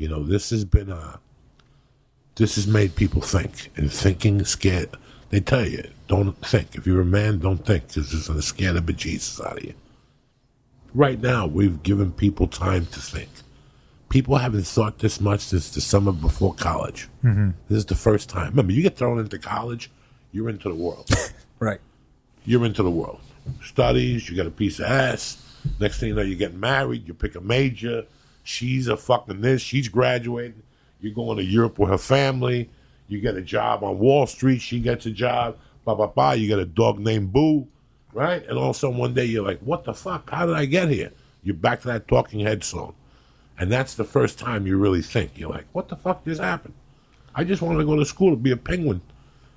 This has made people think, and thinking is scared. They tell you, don't think. If you're a man, don't think, because it's going to scare the bejesus out of you. Right now, we've given people time to think. People haven't thought this much since the summer before college. Mm-hmm. This is the first time. Remember, you get thrown into college, you're into the world. Right. You're into the world. Studies, you got a piece of ass. Next thing you know, you're getting married, you pick a major. She's a fucking this, she's graduating. You're going to Europe with her family. You get a job on Wall Street. She gets a job. Blah, blah, blah. You get a dog named Boo, right? And all of a sudden one day you're like, what the fuck? How did I get here? You're back to that Talking Head song. And that's the first time you really think. You're like, what the fuck just happened? I just wanted to go to school to be a penguin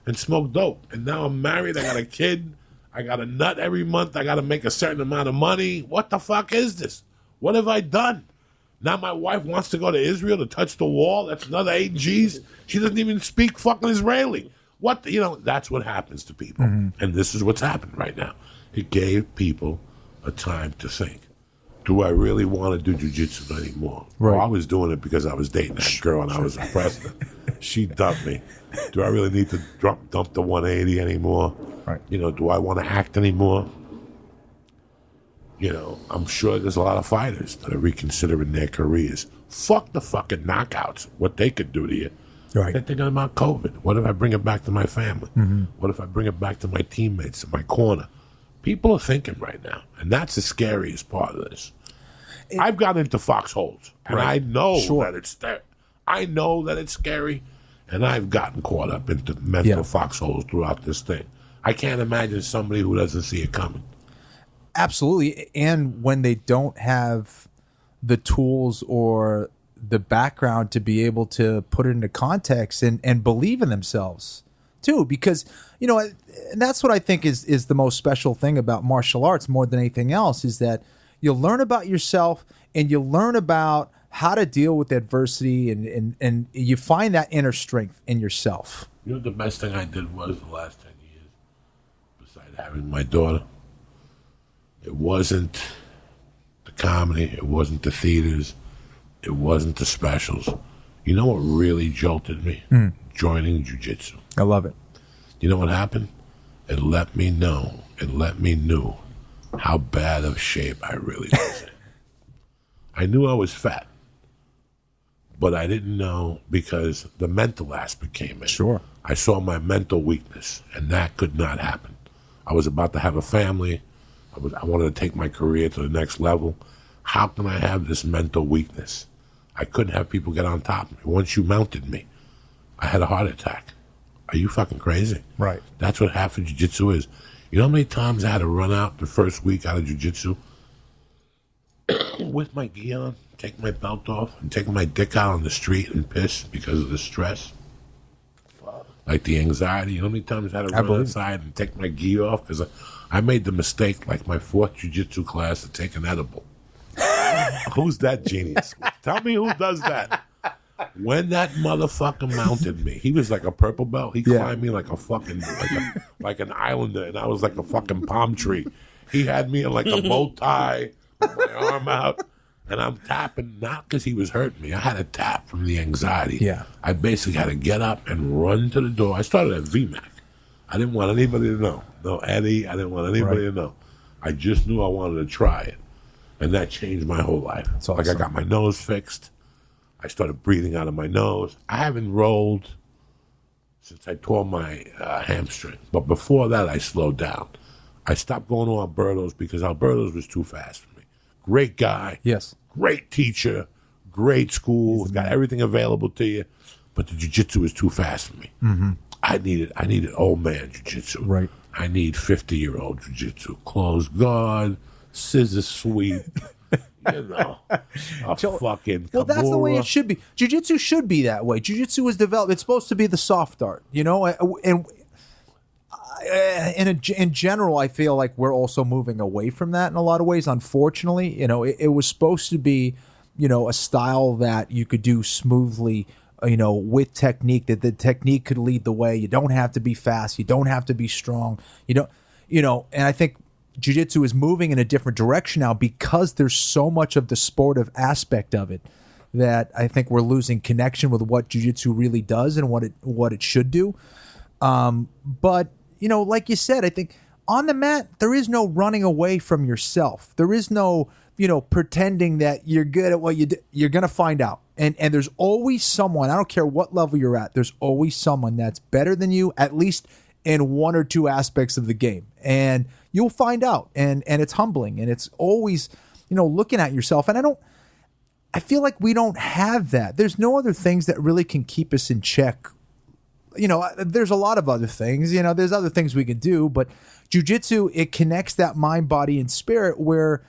and smoke dope. And now I'm married. I got a kid. I got a nut every month. I got to make a certain amount of money. What the fuck is this? What have I done? Now my wife wants to go to Israel to touch the wall. That's another 8 G's. She doesn't even speak fucking Israeli. That's what happens to people. Mm-hmm. And this is what's happened right now. It gave people a time to think. Do I really want to do jiu-jitsu anymore? Right. Well, I was doing it because I was dating that girl and I was impressed. She dumped me. Do I really need to dump the 180 anymore? Right. Do I want to act anymore? I'm sure there's a lot of fighters that are reconsidering their careers. Fuck the fucking knockouts, what they could do to you. Right. They're thinking about COVID. What if I bring it back to my family? Mm-hmm. What if I bring it back to my teammates, to my corner? People are thinking right now, and that's the scariest part of this. I've got into foxholes, and right. I know sure. that it's there. I know that it's scary, and I've gotten caught up into mental foxholes throughout this thing. I can't imagine somebody who doesn't see it coming. Absolutely. And when they don't have the tools or the background to be able to put it into context and believe in themselves too, because, and that's what I think is the most special thing about martial arts more than anything else, is that you learn about yourself and you learn about how to deal with adversity, and you find that inner strength in yourself. You know, the best thing I did was the last 10 years, besides having my daughter, it wasn't the comedy, it wasn't the theaters, it wasn't the specials. You know what really jolted me? Joining Jiu Jitsu. I love it. You know what happened? It let me know, how bad of shape I really was in. I knew I was fat, but I didn't know because the mental aspect came in. Sure. I saw my mental weakness, and that could not happen. I was about to have a family. I wanted to take my career to the next level. How can I have this mental weakness? I couldn't have people get on top of me. Once you mounted me, I had a heart attack. Are you fucking crazy? Right. That's what half of jiu-jitsu is. You know how many times I had to run out the first week out of jiu-jitsu with my gi on, take my belt off, and take my dick out on the street and piss because of the stress? Like the anxiety. You know how many times I had to run outside and take my gi off? Because I made the mistake, like my fourth jiu-jitsu class, to take an edible. Who's that genius? Tell me who does that. When that motherfucker mounted me, he was like a purple belt. He climbed me like a fucking, like an islander, and I was like a fucking palm tree. He had me in like a bow tie with my arm out, and I'm tapping, not because he was hurting me. I had a tap from the anxiety. Yeah. I basically had to get up and run to the door. I started at VMAC. I didn't want anybody to know. No Eddie. I didn't want anybody to know. I just knew I wanted to try it. And that changed my whole life. That's awesome. Like I got my nose fixed. I started breathing out of my nose. I haven't rolled since I tore my hamstring. But before that, I slowed down. I stopped going to Alberto's because Alberto's was too fast for me. Great guy. Yes. Great teacher. Great school. Got everything available to you. But the jiu-jitsu was too fast for me. Mm-hmm. I needed old man jiu-jitsu. Right. I need 50-year-old jiu-jitsu. Closed guard, scissor sweep, you know, a fucking Well, that's the way kimura. it should be. Jiu-jitsu should be that way. Jiu-jitsu was developed. It's supposed to be the soft art, you know? And in general, I feel like we're also moving away from that in a lot of ways, unfortunately. You know, it was supposed to be, you know, a style that you could do smoothly, you know, with technique, that the technique could lead the way. You don't have to be fast. You don't have to be strong. You don't, you know, and I think jiu-jitsu is moving in a different direction now because there's so much of the sportive aspect of it that I think we're losing connection with what jiu-jitsu really does and what it should do. But, you know, like you said, I think on the mat, there is no running away from yourself. There is no, you know, pretending that you're good at what you do. You're going to find out. And there's always someone, I don't care what level you're at, there's always someone that's better than you, at least in one or two aspects of the game. And you'll find out. And it's humbling. And it's always, you know, looking at yourself. And I feel like we don't have that. There's no other things that really can keep us in check. You know, there's a lot of other things, you know, there's other things we can do, but jiu-jitsu, it connects that mind, body, and spirit where,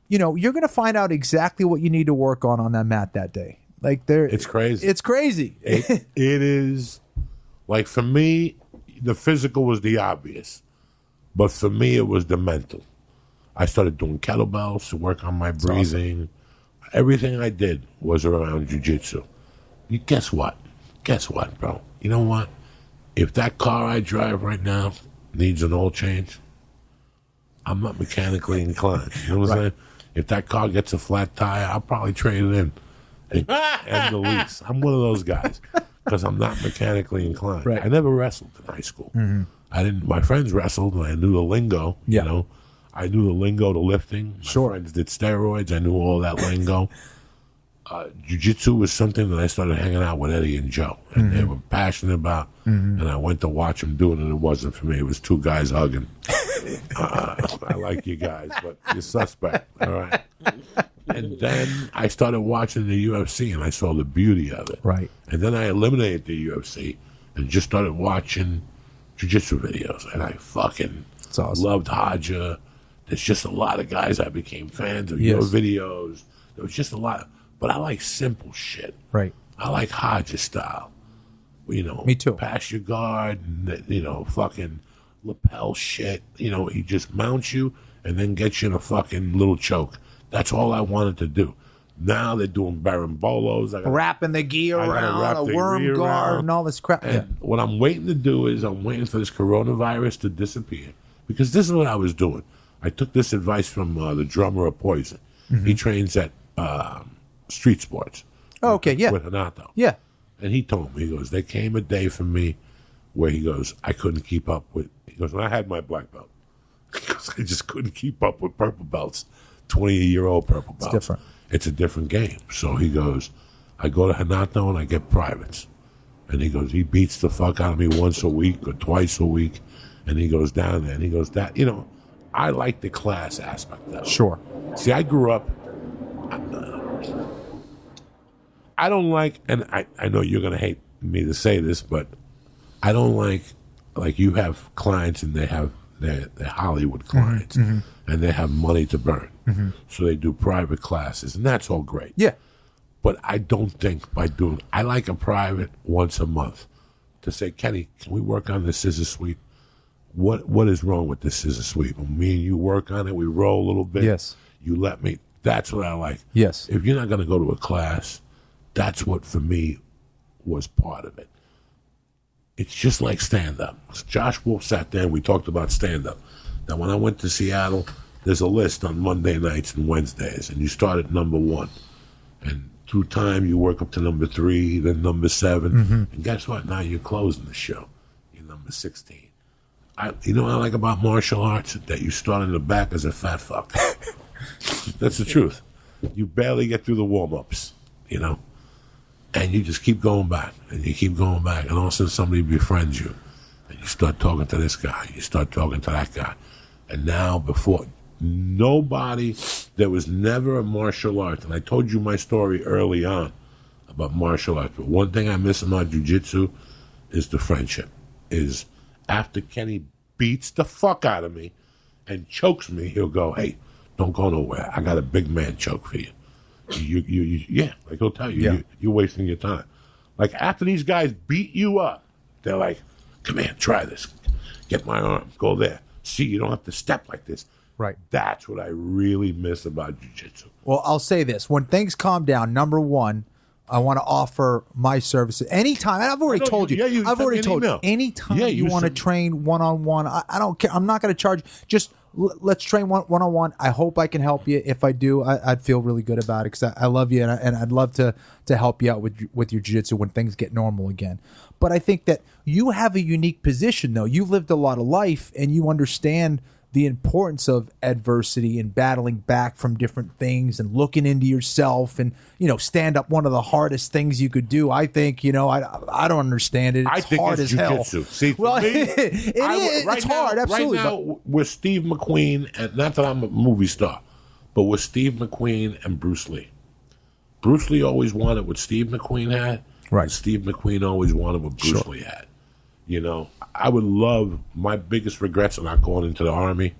you know, you're going to find out exactly what you need to work on that mat that day. Like It's crazy. It's crazy. It is. Like for me, the physical was the obvious, but for me, it was the mental. I started doing kettlebells to work on my breathing. Awesome. Everything I did was around jiu-jitsu. Guess what? Guess what, bro? You know what? If that car I drive right now needs an oil change, I'm not mechanically inclined. You know what I'm saying? If that car gets a flat tire, I'll probably trade it in and end the lease. I'm one of those guys because I'm not mechanically inclined. Right. I never wrestled in high school. Mm-hmm. I didn't. My friends wrestled, and I knew the lingo. Yeah. You know, I knew the lingo to lifting. My friends did steroids. I knew all that lingo. Jiu-jitsu was something that I started hanging out with Eddie and Joe, and they were passionate about. Mm-hmm. And I went to watch them do it, and it wasn't for me. It was two guys hugging. I like you guys, but you're suspect. All right. And then I started watching the UFC, and I saw the beauty of it. Right. And then I eliminated the UFC and just started watching jiu-jitsu videos, and I fucking loved Haja. There's just a lot of guys I became fans of your videos. There was just a lot. But I like simple shit. Right. I like Haja style. You know, me too. Pass your guard, and, you know, fucking lapel shit. You know, he just mounts you and then gets you in a fucking little choke. That's all I wanted to do. Now they're doing barambolos. Wrapping the gi I gotta around, wrap a the worm gi guard, around. and all this crap. And what I'm waiting to do is I'm waiting for this coronavirus to disappear. Because this is what I was doing. I took this advice from the drummer of Poison. He trains at Street Sports. Oh, okay, yeah. With Hanato. Yeah. And he told me, he goes, there came a day for me where he goes, I couldn't keep up with, he goes, when I had my black belt, he goes, I just couldn't keep up with purple belts, 20-year-old purple belts. It's different. It's a different game. So he goes, I go to Hanato and I get privates. And he goes, he beats the fuck out of me once a week or twice a week. And he goes down there and he goes, that, I like the class aspect of it. Sure. See, I grew up, I don't like, and I know you're going to hate me to say this, but I don't like you have clients and they have their Hollywood clients and they have money to burn. So they do private classes and that's all great. Yeah. But I don't think I like a private once a month to say, Kenny, can we work on the scissor sweep? What is wrong with this scissor sweep? Me and you work on it, we roll a little bit. Yes. You let me, that's what I like. Yes. If you're not going to go to a class, that's what for me was part of it. It's just like stand-up. Josh Wolf sat there and we talked about stand-up. Now, when I went to Seattle, there's a list on Monday nights and Wednesdays, and you start at number 1. And through time, you work up to number 3, then number 7. And guess what? Now you're closing the show. You're number 16. You know what I like about martial arts? That you start in the back as a fat fuck. That's the truth. You barely get through the warm-ups, and you just keep going back, and you keep going back, and all of a sudden somebody befriends you, and you start talking to this guy, you start talking to that guy, and now there was never a martial art, and I told you my story early on about martial arts, but one thing I miss about Jiu Jitsu is the friendship, is after Kenny beats the fuck out of me and chokes me, he'll go, hey, don't go nowhere, I got a big man choke for you. Yeah, like he'll tell you, you're wasting your time. Like after these guys beat you up, they're like, come here, try this. Get my arm, go there. See, you don't have to step like this. Right. That's what I really miss about jiu-jitsu. Well, I'll say this. When things calm down, number 1, I want to offer my services anytime. And I've already told you. I've already told you. Anytime you want to train one-on-one, I don't care. I'm not going to charge. Just let's train one-on-one. I hope I can help you. If I do, I'd feel really good about it because I love you and I'd love to help you out with your jiu-jitsu when things get normal again. But I think that you have a unique position, though. You've lived a lot of life and you understand the importance of adversity and battling back from different things and looking into yourself and, stand up, one of the hardest things you could do. I think, I don't understand it. It's I think hard it's as hell. jiu-jitsu. See, well, me, it's hard, absolutely. Right now, with Steve McQueen, and not that I'm a movie star, but with Steve McQueen and Bruce Lee. Bruce Lee always wanted what Steve McQueen had. Right. And Steve McQueen always wanted what Bruce Lee had. I would love, my biggest regrets are not going into the Army.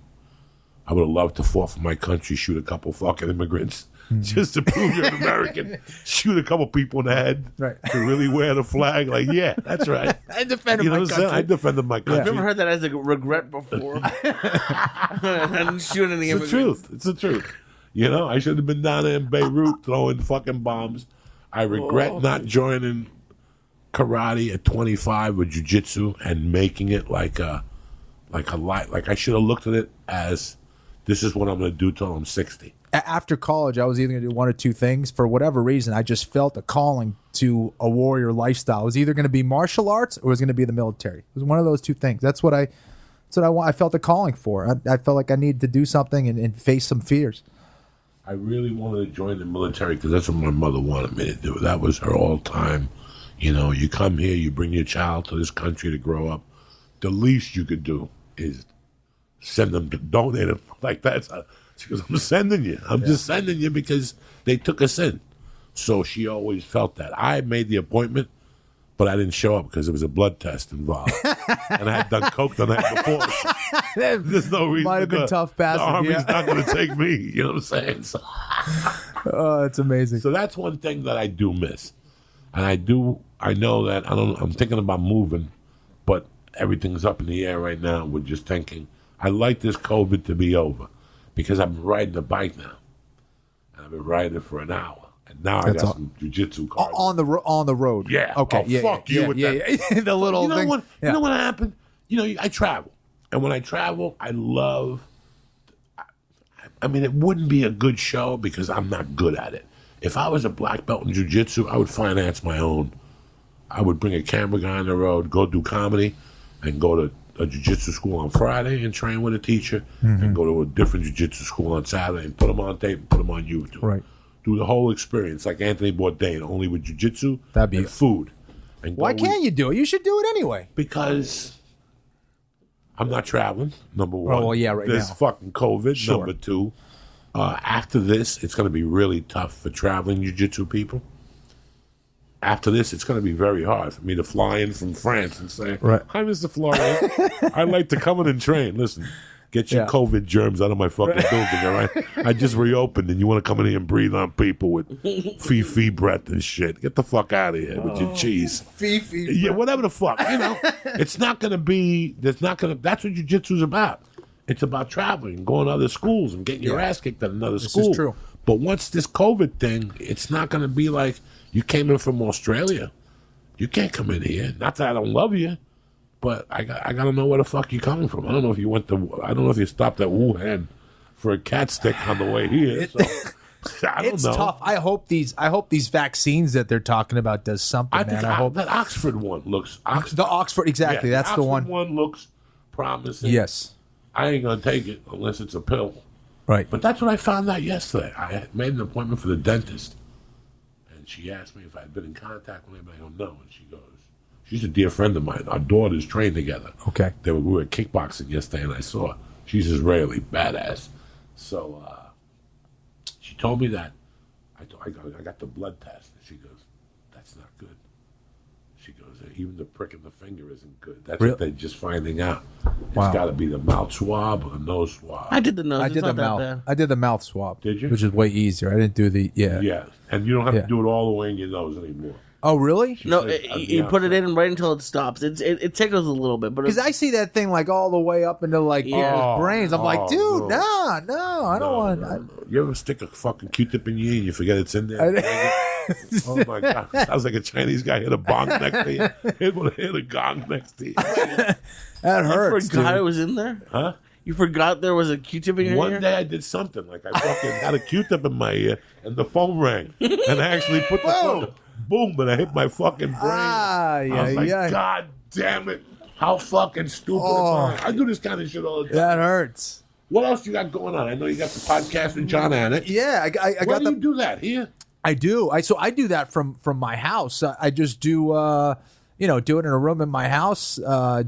I would have loved to fight for my country, shoot a couple fucking immigrants just to prove you're an American. Shoot a couple people in the head to really wear the flag. Like, yeah, that's right. I defended my country. I defended my country. I've never heard that as a regret before. I didn't shoot any It's the truth. It's the truth. I should have been down there in Beirut throwing fucking bombs. I regret not joining karate at 25 or jiu-jitsu and making it like I should have looked at it as this is what I'm going to do till I'm 60. After college, I was either going to do one or two things. For whatever reason, I just felt a calling to a warrior lifestyle. It was either going to be martial arts or it was going to be the military. It was one of those two things. That's what I want. I felt a calling for. I felt like I needed to do something and face some fears. I really wanted to join the military because that's what my mother wanted me to do. That was her all-time. You come here, you bring your child to this country to grow up. The least you could do is send them to donate them. Like that's she goes, I'm sending you. I'm just sending you because they took us in. So she always felt that. I made the appointment, but I didn't show up because there was a blood test involved. And I had done coke the night before. So there's no reason. Might have been tough passing. The Army's not going to take me. You know what I'm saying? So, oh, it's amazing. So that's one thing that I do miss. And I know that I'm thinking about moving, but everything's up in the air right now. We're just thinking, I'd like this COVID to be over because I've been riding a bike now. And I've been riding it for an hour. And now That's I got all. some jiu-jitsu cards. On the road. Yeah. Okay. Oh, fuck you with that. The little You know thing. what? Yeah. You know what happened? I travel, and when I travel, I love. I mean, it wouldn't be a good show because I'm not good at it. If I was a black belt in jiu-jitsu, I would finance my own. I would bring a camera guy on the road, go do comedy, and go to a jiu-jitsu school on Friday and train with a teacher, and go to a different jiu-jitsu school on Saturday and put them on tape and put them on YouTube. Right. Do the whole experience like Anthony Bourdain, only with jiu-jitsu That'd be- and food. And Why go can't you do it? You should do it anyway. Because I'm not traveling, number one. Oh, well, yeah, right There's now. fucking COVID, Sure. number two. After this, it's going to be really tough for traveling jiu-jitsu people. After this, it's going to be very hard for me to fly in from France and say, Right. "Hi, Mr. Florian. I'd like to come in and train. Listen, get your Yeah. COVID germs out of my fucking building, all right? I just reopened, and you want to come in here and breathe on people with fee breath and shit. Get the fuck out of here with your cheese. Fifi. Yeah, whatever the fuck. It's not going to be, that's what jiu-jitsu's about. It's about traveling, going to other schools and getting your ass kicked at another school. is true. But once this COVID thing, it's not going to be like you came in from Australia. You can't come in here. Not that I don't love you, but I got to know where the fuck you're coming from. I don't know if you stopped at Wuhan for a cat stick on the way here. So, I don't It's know. tough. I hope these vaccines that they're talking about does something, I think man. I hope that Oxford one looks. the Oxford exactly. That's the Oxford one. looks promising. Yes. I ain't gonna take it unless it's a pill. Right. But that's what I found out yesterday. I had made an appointment for the dentist, and she asked me if I'd been in contact with him. I go, no. And she goes, she's a dear friend of mine. Our daughters trained together. Okay. We were kickboxing yesterday, and I saw her. She's Israeli, badass. So she told me that. I got the blood test, and she goes, that's not good. She goes, even the prick in the finger isn't good. That's Really? what they're just finding out. Wow. It's got to be the mouth swab or the nose swab. I did the nose. I It's did the not that mouth. bad. I did the mouth swab. Did you? Which is way easier. I didn't do the Yeah, and you don't have Yeah. to do it all the way in your nose anymore. Oh, really? No, said, you put it in right until it stops. It tickles a little bit, but Because I see that thing like all the way up into like Yeah. people's brains. I'm like, dude, no. no, I don't want. No. You ever stick a fucking Q-tip in your ear and you forget it's in there? Oh my god! Sounds like a Chinese guy hit a bong next to you. Hit a gong next to you. That you hurts. forgot dude. it was in there. Huh? You forgot there was a Q-tip in your One ear. day I did something like I fucking had a Q-tip in my ear and the phone rang and I actually put the phone. Boom! But I hit my fucking brain. I was like, God damn it! How fucking stupid am I? I do this kind of shit all the time. That hurts. What else you got going on? I know you got the podcast with John Anik. Yeah, I Where got do the. you do that? Here? I do. I do that from my house. I just do do it in a room in my house. Do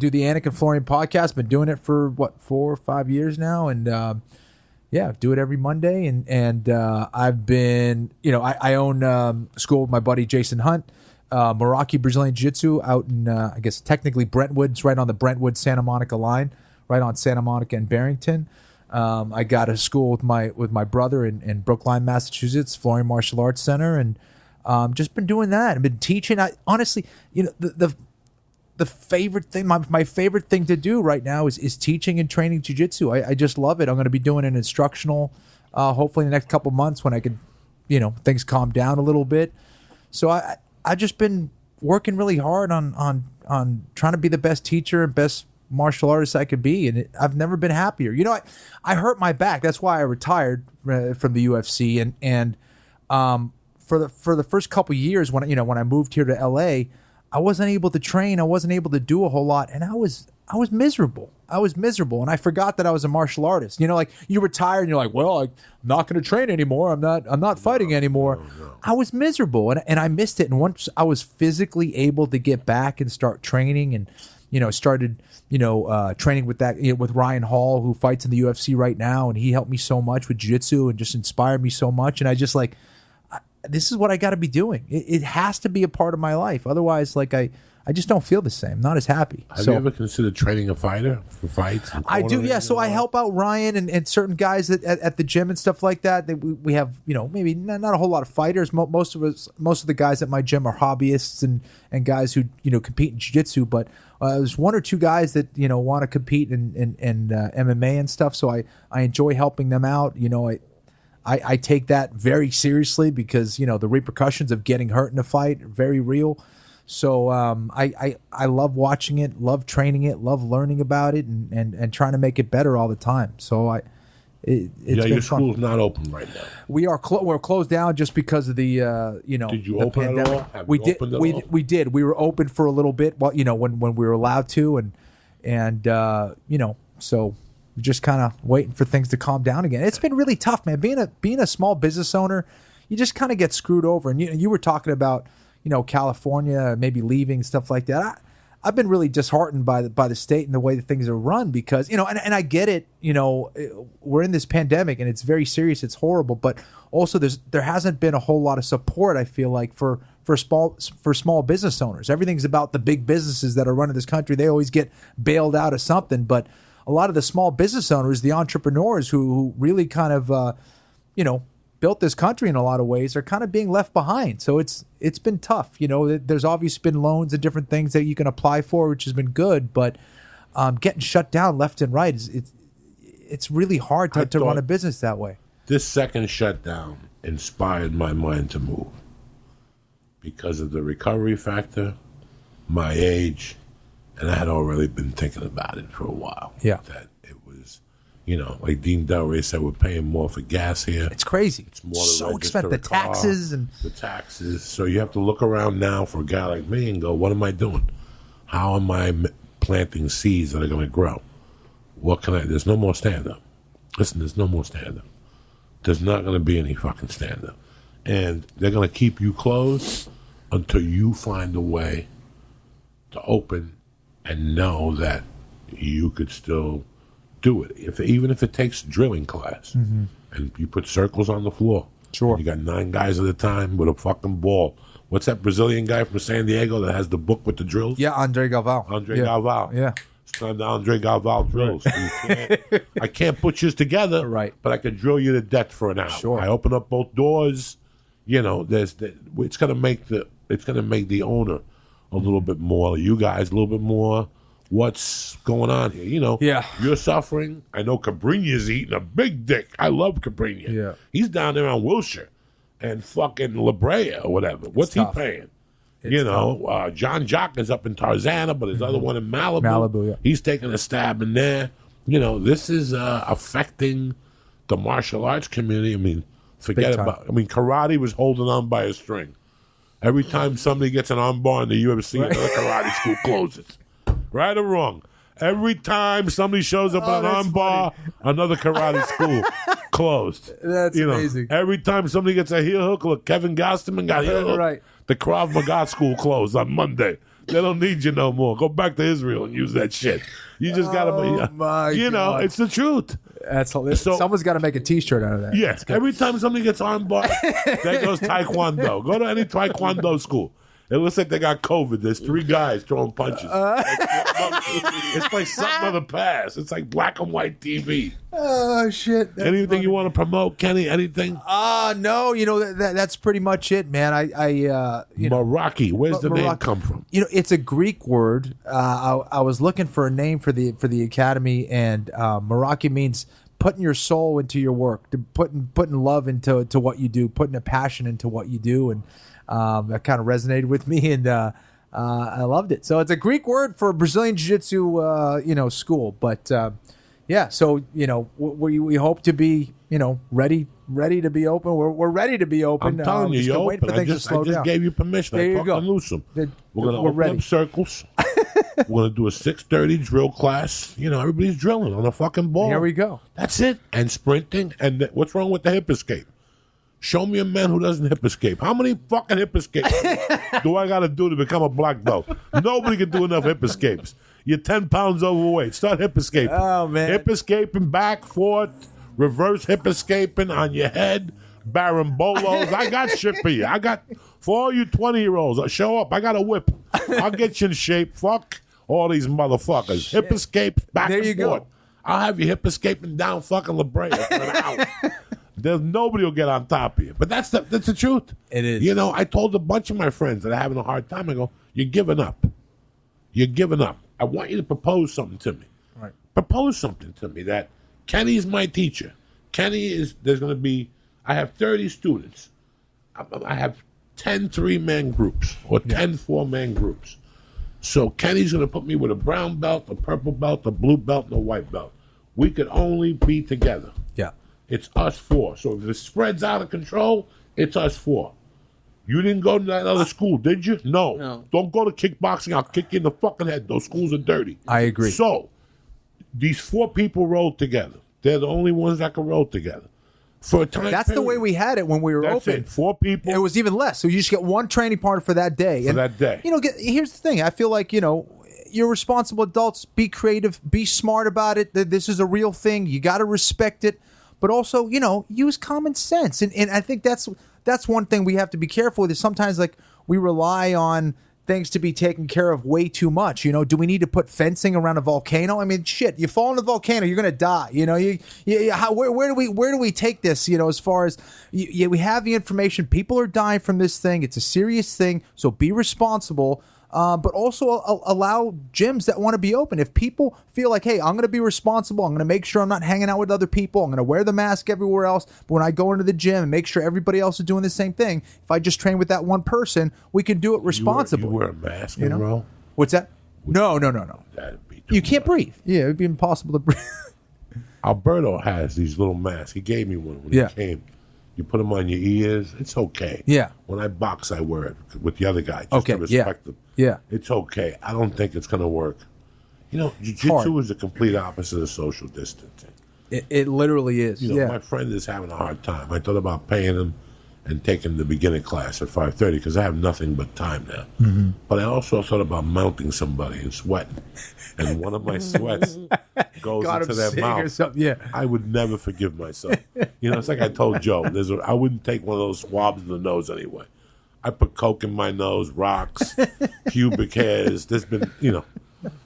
the Anik and Florian podcast. Been doing it for 4 or 5 years now, and do it every Monday. And I've been I own school with my buddy Jason Hunt, Meraki Brazilian Jiu-Jitsu out in I guess technically Brentwood. It's right on the Brentwood Santa Monica line, right on Santa Monica and Barrington. I got a school with my brother in Brookline, Massachusetts, Florian Martial Arts Center, and just been doing that. I've been teaching. I honestly, the favorite thing, my favorite thing to do right now is teaching and training jiu-jitsu. I just love it. I'm going to be doing an instructional, hopefully in the next couple months when I can, things calm down a little bit. So I just been working really hard on trying to be the best teacher and best martial artist I could be, and I've never been happier. I hurt my back. That's why I retired from the UFC, and for the first couple years when I moved here to LA, I wasn't able to train. I wasn't able to do a whole lot, and I was miserable. And I forgot that I was a martial artist. Like you retire and you're like, well, I'm not going to train anymore. I'm not fighting anymore. No. I was miserable, and I missed it. And once I was physically able to get back and start training, and started training with with Ryan Hall, who fights in the UFC right now, and he helped me so much with jiu-jitsu and just inspired me so much. And I just this is what I got to be doing. It has to be a part of my life. Otherwise, I just don't feel the same. Not as happy. Have you ever considered training a fighter for fights? I do, yeah. So I help out Ryan and certain guys at the gym and stuff like that. We have, maybe not a whole lot of fighters. Most of the guys at my gym are hobbyists and guys who, compete in jiu-jitsu. But there's one or two guys that, want to compete in MMA and stuff. So I enjoy helping them out. I take that very seriously because, you know, the repercussions of getting hurt in a fight are very real. So I love watching it, love training it, love learning about it, and trying to make it better all the time. So it's been your fun. school's not open right now. We're closed down just because of the you know. Did you the open pandemic. it all? Have We you did. opened it all? We did. We were open for a little bit. Well, you know, when we were allowed to, and you know, so we're just kind of waiting for things to calm down again. It's been really tough, man. Being a small business owner, you just kind of get screwed over. And you were talking about, you know, California maybe leaving, stuff like that. I've been really disheartened by the state and the way that things are run because, you know, and I get it, you know, we're in this pandemic and it's very serious, it's horrible, but also there hasn't been a whole lot of support, I feel like, for small business owners. Everything's about the big businesses that are running this country. They always get bailed out of something, but a lot of the small business owners, the entrepreneurs who really kind of you know, built this country in a lot of ways are kind of being left behind. So it's been tough. You know, there's obviously been loans and different things that you can apply for, which has been good, but getting shut down left and right it's really hard to run a business that way. This second shutdown inspired my mind to move because of the recovery factor, my age, and I had already been thinking about it for a while. Yeah. That it was, you know, like Dean Delray said, we're paying more for gas here. It's crazy. It's more to so register expensive. The a car, taxes and the taxes. So you have to look around now for a guy like me and go, what am I doing? How am I planting seeds that are going to grow? What can I? There's no more stand up. Listen, there's no more stand up. There's not going to be any fucking stand up, and they're going to keep you closed until you find a way to open and know that you could still do it. Even if it takes drilling class, and you put circles on the floor. Sure. You got 9 guys at a time with a fucking ball. What's that Brazilian guy from San Diego that has the book with the drills? yeah, Andre Galval. Galval. Yeah. It's time to Andre Galval drills. I can't put you together, Right. but I can drill you to death for an hour. Sure. I open up both doors. You know, it's gonna make the owner a little bit more. You guys a little bit more. What's going on here? You know, Yeah. You're suffering. I know Cabrinia's eating a big dick. I love Cabrinia. Yeah. He's down there on Wilshire and fucking La Brea or whatever. What's he tough. paying? It's You know, John Jock is up in Tarzana, but his other one in Malibu. Malibu, yeah. He's taking a stab in there. You know, this is affecting the martial arts community. I mean, forget Big time. about. I mean, karate was holding on by a string. Every time somebody gets an armbar in the UFC, another karate school closes. Right or wrong? Every time somebody shows up on an that's armbar, another karate school closed. That's amazing. Every time somebody gets a heel hook, look, Kevin Gosterman got heel hook. Right. The Krav Maga school closed on Monday. They don't need you no more. Go back to Israel and use that shit. You just gotta be, my you know, God. it's the truth. That's hilarious. So- Someone's got to make a T-shirt out of that. Yes. Every time somebody gets armbar, there goes Taekwondo. Go to any Taekwondo school. It looks like they got COVID. There's 3 guys throwing punches. It's like something of the past. It's like black and white TV. Oh shit! That's Anything funny. you want to promote, Kenny? Anything? No. You know that's pretty much it, man. I you know, Meraki. Where's the name Meraki. come from? You know, it's a Greek word. I was looking for a name for the academy, and Meraki means putting your soul into your work, putting love into what you do, putting a passion into what you do, and that kind of resonated with me, and I loved it. So it's a Greek word for Brazilian Jiu-Jitsu, you know, school. But yeah, so you know, we hope to be, you know, ready to be open. We're ready to be open. I'm telling you, just you're waiting open. for things to slow I just down. gave you permission. There I you talked go. to Newsom. Good. We're going to We're open ready. up circles. We're going to do a 6:30 drill class. You know, everybody's drilling on a fucking ball. Here we go. That's it. And sprinting. And what's wrong with the hip escape? Show me a man who doesn't hip escape. How many fucking hip escapes do I got to do to become a black belt? Nobody can do enough hip escapes. You're 10 pounds overweight. Start hip escaping. Oh, man. Hip escaping, back, forth, reverse hip escaping on your head, barambolos. I got shit for you. For all you 20-year-olds, show up. I got a whip. I'll get you in shape. Fuck all these motherfuckers. Hip escapes, back There and you go. forth. I'll have you hip escaping down fucking La Brea for an hour. There's nobody will get on top of you. But that's the truth. It is. You know, I told a bunch of my friends that are having a hard time, I go, you're giving up. You're giving up. I want you to propose something to me. Right. Propose something to me that Kenny's my teacher. There's going to be I have 30 students. I have 10 3-man groups or 10 4-man groups. So Kenny's going to put me with a brown belt, a purple belt, a blue belt, and a white belt. We could only be together. Yeah. It's us 4. So if it spreads out of control, it's us 4. You didn't go to that other school, did you? No. Don't go to kickboxing. I'll kick you in the fucking head. Those schools are dirty. I agree. So these 4 people rolled together. They're the only ones that can roll together. For a time That's period. the way we had it when we were That's open. it. 4 people. It was even less. So you just get one training partner for that day. For that day. Here's the thing. I feel like, you're responsible adults. Be creative. Be smart about it. This is a real thing. You got to respect it. But also, use common sense. And I think that's one thing we have to be careful with is sometimes, like, we rely on things to be taken care of way too much. Do we need to put fencing around a volcano? I mean, shit, you fall in the volcano, you're going to die. Where do we take this, as far as we have the information, people are dying from this thing. It's a serious thing. So be responsible. But also allow gyms that want to be open. If people feel like, hey, I'm going to be responsible, I'm going to make sure I'm not hanging out with other people, I'm going to wear the mask everywhere else, but when I go into the gym and make sure everybody else is doing the same thing, if I just train with that one person, we can do it responsibly. You wear a mask, bro? What's that? No. That'd be too You can't much. breathe. Yeah, it would be impossible to breathe. Alberto has these little masks. He gave me one when he came. You put them on your ears. It's okay. Yeah. When I box, I wear it with the other guy just to respect them. Yeah. It's okay. I don't think it's going to work. Jiu-Jitsu is the complete opposite of social distancing. It literally is. My friend is having a hard time. I thought about paying him and taking the beginning class at 5:30 because I have nothing but time now. Mm-hmm. But I also thought about mounting somebody and sweating. And one of my sweats goes into their mouth. Yeah. I would never forgive myself. It's like I told Joe. I wouldn't take one of those swabs in the nose anyway. I put coke in my nose, rocks, pubic hairs. There's been,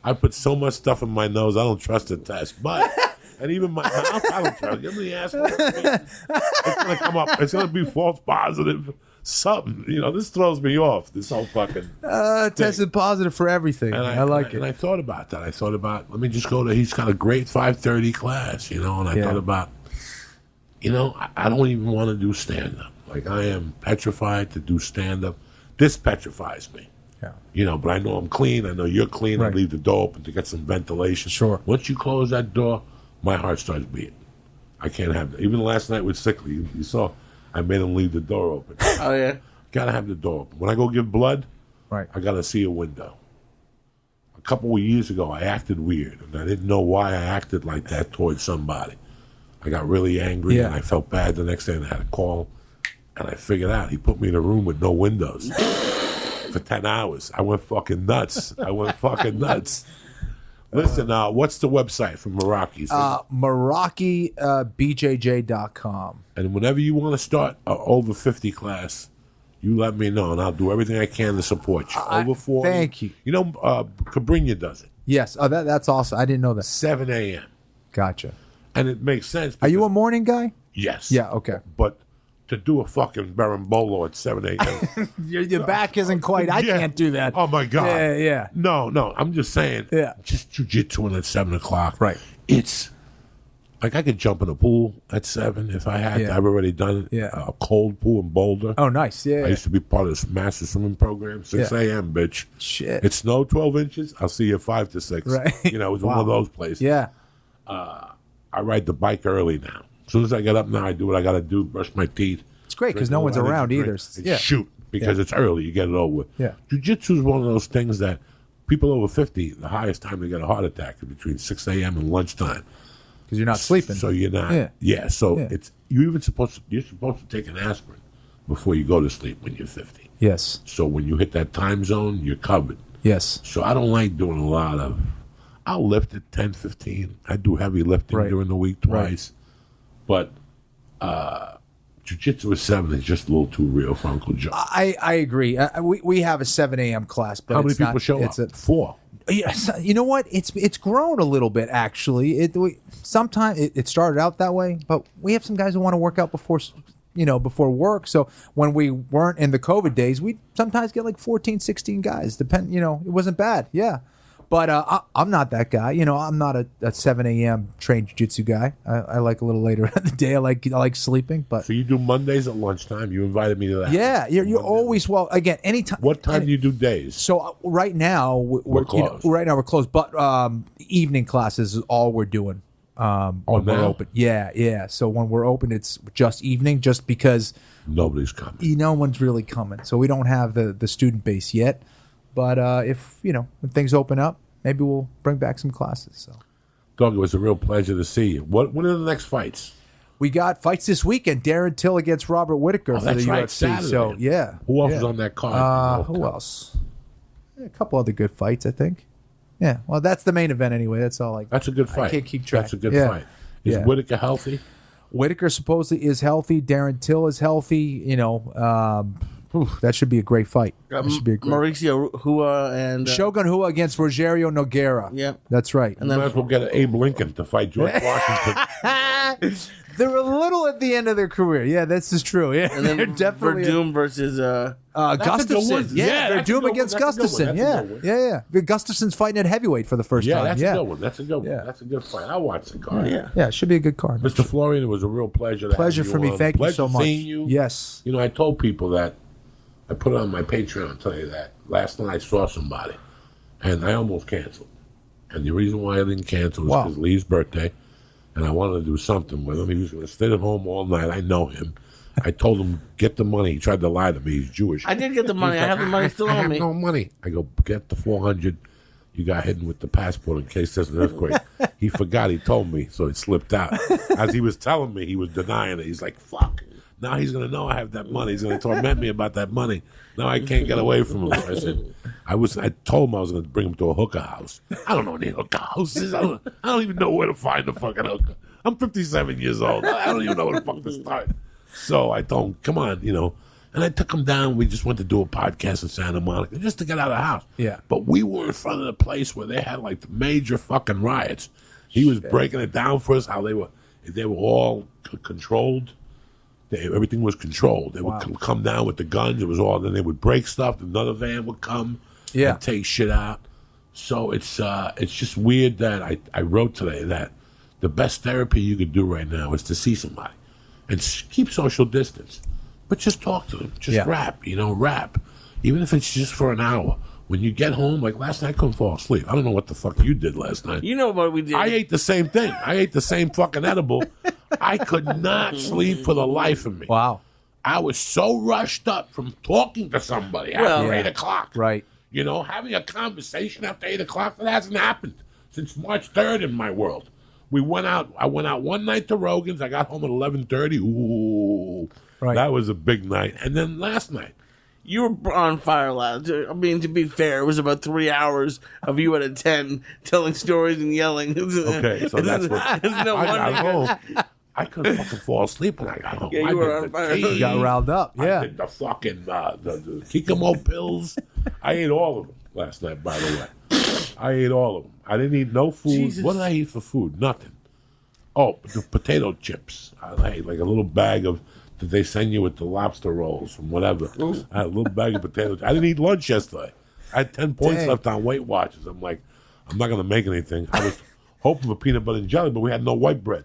I put so much stuff in my nose. I don't trust the test. But, and even my mouth, I don't trust. Let me ask you. It's going to come up. It's going to be false positive. Something. This throws me off. This whole fucking tested positive for everything. And I like it. And I thought about that. I thought about, let me just go to, he's got a great 5:30 class, and I thought about, I don't even want to do stand-up. Like, I am petrified to do stand-up. This petrifies me. Yeah. But I know I'm clean. I know you're clean. Right. I leave the door open to get some ventilation. Sure. Once you close that door, my heart starts beating. I can't have that. Even last night with Sickly, you saw, I made him leave the door open. Oh, yeah. Got to have the door open. When I go give blood, Right. I got to see a window. A couple of years ago, I acted weird, and I didn't know why I acted like that towards somebody. I got really angry, and I felt bad the next day, and I had to call, and I figured out he put me in a room with no windows for 10 hours. I went fucking nuts. Listen, what's the website for Meraki's? MerakiBJJ.com. And whenever you want to start an over 50 class, you let me know, and I'll do everything I can to support you. Over 40. Thank you. Cabrinha does it. Yes. Oh, that's awesome. I didn't know that. 7 a.m. Gotcha. And it makes sense. Are you a morning guy? Yes. Yeah, okay. But to do a fucking berimbolo at 7 a.m. Your back isn't quite. I can't do that. Oh, my God. Yeah. No. I'm just saying. Yeah. Just jiu-jitsu at 7 o'clock. Right. It's like I could jump in a pool at 7 if I had to. I've already done it. Yeah. A cold pool in Boulder. Oh, nice. Yeah. I used to be part of this master swimming program. 6 a.m., bitch. Shit. It snowed 12 inches. I'll see you at 5 to 6. Right. It was one of those places. Yeah. I ride the bike early now. As soon as I get up now, I do what I got to do, brush my teeth. It's great because drink no one's a lot of around drink, either. and shoot, because it's early. You get it over with. Yeah. Jiu-jitsu is one of those things that people over 50, the highest time they get a heart attack is between 6 a.m. and lunchtime. Because you're not sleeping. So you're not. Yeah. So you're supposed to take an aspirin before you go to sleep when you're 50. Yes. So when you hit that time zone, you're covered. Yes. So I don't like doing a lot of. I'll lift at 10, 15. I do heavy lifting during the week twice. But jiu-jitsu at 7 is just a little too real for Uncle Joe. I agree. We have a 7 a.m. class, but How many it's people not, show it's up? 4. Yes, you know what? It's grown a little bit actually. Sometimes it started out that way, but we have some guys who want to work out before work. So when we weren't in the COVID days, we sometimes get like 14, 16 guys. It wasn't bad. Yeah. But I'm not that guy. I'm not a 7 a.m. trained jiu-jitsu guy. I like a little later in the day. I like sleeping. But So you do Mondays at lunchtime. You invited me to that. yeah, you're always well. Again, anytime. What time do you do days? So right now we're closed. right now we're closed. But evening classes is all we're doing. When we're now? open. Yeah. So when we're open, it's just evening, just because Nobody's coming. no one's really coming. So we don't have the student base yet. But if when things open up, maybe we'll bring back some classes. So Doug, it was a real pleasure to see you. When are the next fights? we got fights this weekend. Darren Till against Robert Whitaker for the that's right, UFC. Saturday. So yeah. Who else yeah. was on that card? Who else? A couple other good fights, I think. Yeah. Well, that's the main event anyway. That's all. That's a good fight. I can't keep track. That's a good Yeah. fight. Is Yeah. Whitaker healthy? Whitaker supposedly is healthy. Darren Till is healthy. That should be a great fight. That should be a great. Mauricio Hua and Shogun Hua against Rogerio Nogueira. Yep. That's right. And Might then as well get Abe Lincoln to fight George Washington. They're a little at the end of their career. Yeah, this is true. Yeah, and then they're definitely Verdum versus a good Gustafson. one. Yeah, Yeah, they're that's a Verdum good against one. That's a good one. Gustafson. That's a Yeah, good one. yeah. Gustafson's fighting at heavyweight for the first Yeah, time. that's yeah, a good one. That's a good one. Yeah. That's a good fight. I'll watch the card. yeah. it should be a good card. Mr. Florian, it was a real pleasure. Pleasure have for me. on. Thank you Pleasure so much. Seeing you. Yes. I told people that I put it on my Patreon. I'll tell you that last night I saw somebody, and I almost canceled. And the reason why I didn't cancel was Wow. because Lee's birthday, and I wanted to do something with him. He was going to stay at home all night. I know him. I told him, get the money. He tried to lie to me. He's Jewish. I did get the money. I have the money still I on have me. no money. I go, get the 400 you got hidden with the passport in case there's an earthquake. He forgot. He told me, so it slipped out. As he was telling me, he was denying it. He's like, fuck. Now he's going to know I have that money. He's going to torment me about that money. Now I can't get away from him. So I said, I told him I was going to bring him to a hookah house. I don't know any hookah houses. I don't even know where to find a fucking hookah. I'm 57 years old. I don't even know where the fuck to start. So I told him, come on, And I took him down. We just went to do a podcast in Santa Monica just to get out of the house. Yeah. But we were in front of the place where they had like the major fucking riots. He was breaking it down for us, how they were all controlled. Everything was controlled. They would come down with the guns. It was all. Then they would break stuff. Another van would come and take shit out. So it's just weird that I wrote today that the best therapy you could do right now is to see somebody and keep social distance, but just talk to them. Just rap, rap. Even if it's just for an hour. When you get home, like last night, I couldn't fall asleep. I don't know what the fuck you did last night. You know what we did. I ate the same thing. I ate the same fucking edible. I could not sleep for the life of me. Wow. I was so rushed up from talking to somebody after 8 o'clock. Right. Having a conversation after 8 o'clock, that hasn't happened since March 3rd in my world. I went out one night to Rogan's. I got home at 11:30. Ooh. Right. That was a big night. And then last night. You were on fire last. I mean, to be fair, it was about 3 hours of you at a 10 telling stories and yelling. Okay, so that's what no I got wonder. home. I couldn't fucking fall asleep when I got home. Yeah, you I were did on the fire. tea. You got riled up. I Yeah. did the fucking the Kikamo pills. I ate all of them last night, by the way. I ate all of them. I didn't eat no food. Jesus. What did I eat for food? Nothing. Oh, the potato chips. I ate like a little bag of that they send you with the lobster rolls from whatever. I had a little bag of potatoes. I didn't eat lunch yesterday. I had 10 points Dang. left on Weight Watchers. I'm like, I'm not going to make anything. I was hoping for peanut butter and jelly, but we had no white bread.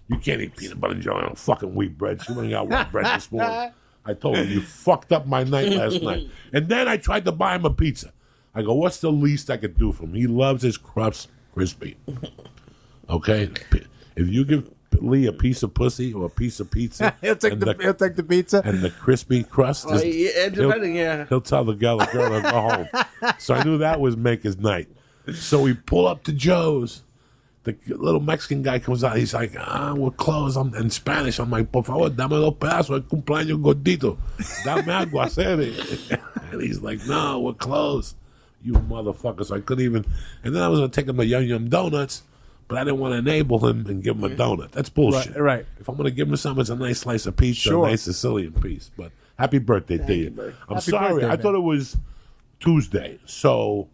You can't eat peanut butter and jelly on fucking wheat bread. She went and got white bread this morning. I told her, you fucked up my night last night. And then I tried to buy him a pizza. I go, what's the least I could do for him? He loves his crust crispy. Okay? If you give Lee a piece of pussy or a piece of pizza, He'll take the pizza. and the crispy crust, Oh, yeah, depending, he'll tell the girl to go home. So I knew that was make his night. So we pull up to Joe's. The little Mexican guy comes out. He's like, we're closed. I'm in Spanish. I'm like, por favor, dame dos pedazos de cumpleaños gordito. Dame algo, hacer. And he's like, no, we're closed. You motherfucker. So I couldn't even. And then I was going to take him to Yum Yum Donuts, but I didn't want to enable him and give him a donut. That's bullshit. Right. If I'm going to give him something, it's a nice slice of pizza, Sure. a nice Sicilian piece. But happy birthday to you. buddy. I'm Happy sorry. birthday, I man. thought it was Tuesday. So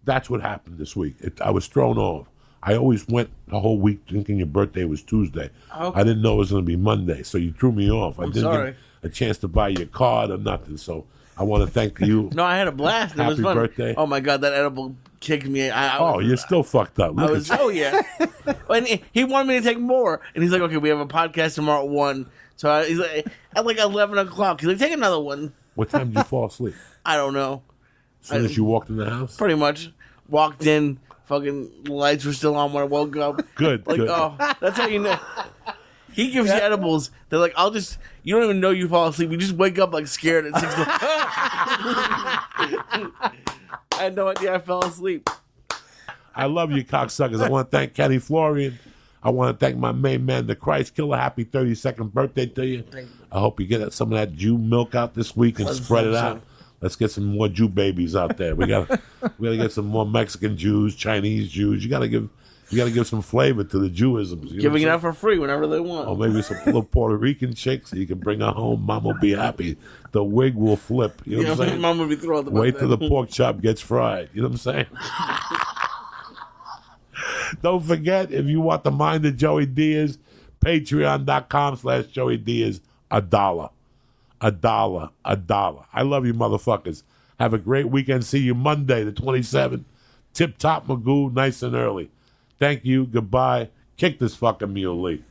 that's what happened this week. I was thrown off. I always went the whole week thinking your birthday was Tuesday. Okay. I didn't know it was going to be Monday, so you threw me off. I didn't sorry. get a chance to buy your card or nothing. So I want to thank you. No, I had a blast. It was Happy fun. birthday. Oh my god, that edible kicked me. You're still fucked up. I Look was, at you. oh yeah. And he wanted me to take more, and he's like, okay, we have a podcast tomorrow at 1. So he's like, at like 11 o'clock, he's like, take another one. What time did you fall asleep? I don't know. As soon as you walked in the house? Pretty much. Walked in, fucking lights were still on when I woke up. Good, Like, good. oh, that's how you know. He gives you edibles. They're like, you don't even know you fall asleep. You just wake up like scared at 6 o'clock. I had no idea I fell asleep. I love you, cocksuckers. I want to thank Kenny Florian. I want to thank my main man, the Christ Killer. Happy 32nd birthday to you. I hope you get some of that Jew milk out this week and spread it out. Let's get some more Jew babies out there. We gotta get some more Mexican Jews, Chinese Jews. You gotta give some flavor to the Jewisms. Giving it out for free whenever they want. Or maybe some little Puerto Rican chicks. You can bring her home. Mom will be happy. The wig will flip. You know what I'm saying? Mom would be thrilled about Wait that. till the pork chop gets fried. You know what I'm saying? Don't forget, if you want the mind of Joey Diaz, patreon.com/Joey Diaz, $1. $1. I love you, motherfuckers. Have a great weekend. See you Monday, the 27th. Tip top Magoo, nice and early. Thank you. Goodbye. Kick this fucking mule, Lee.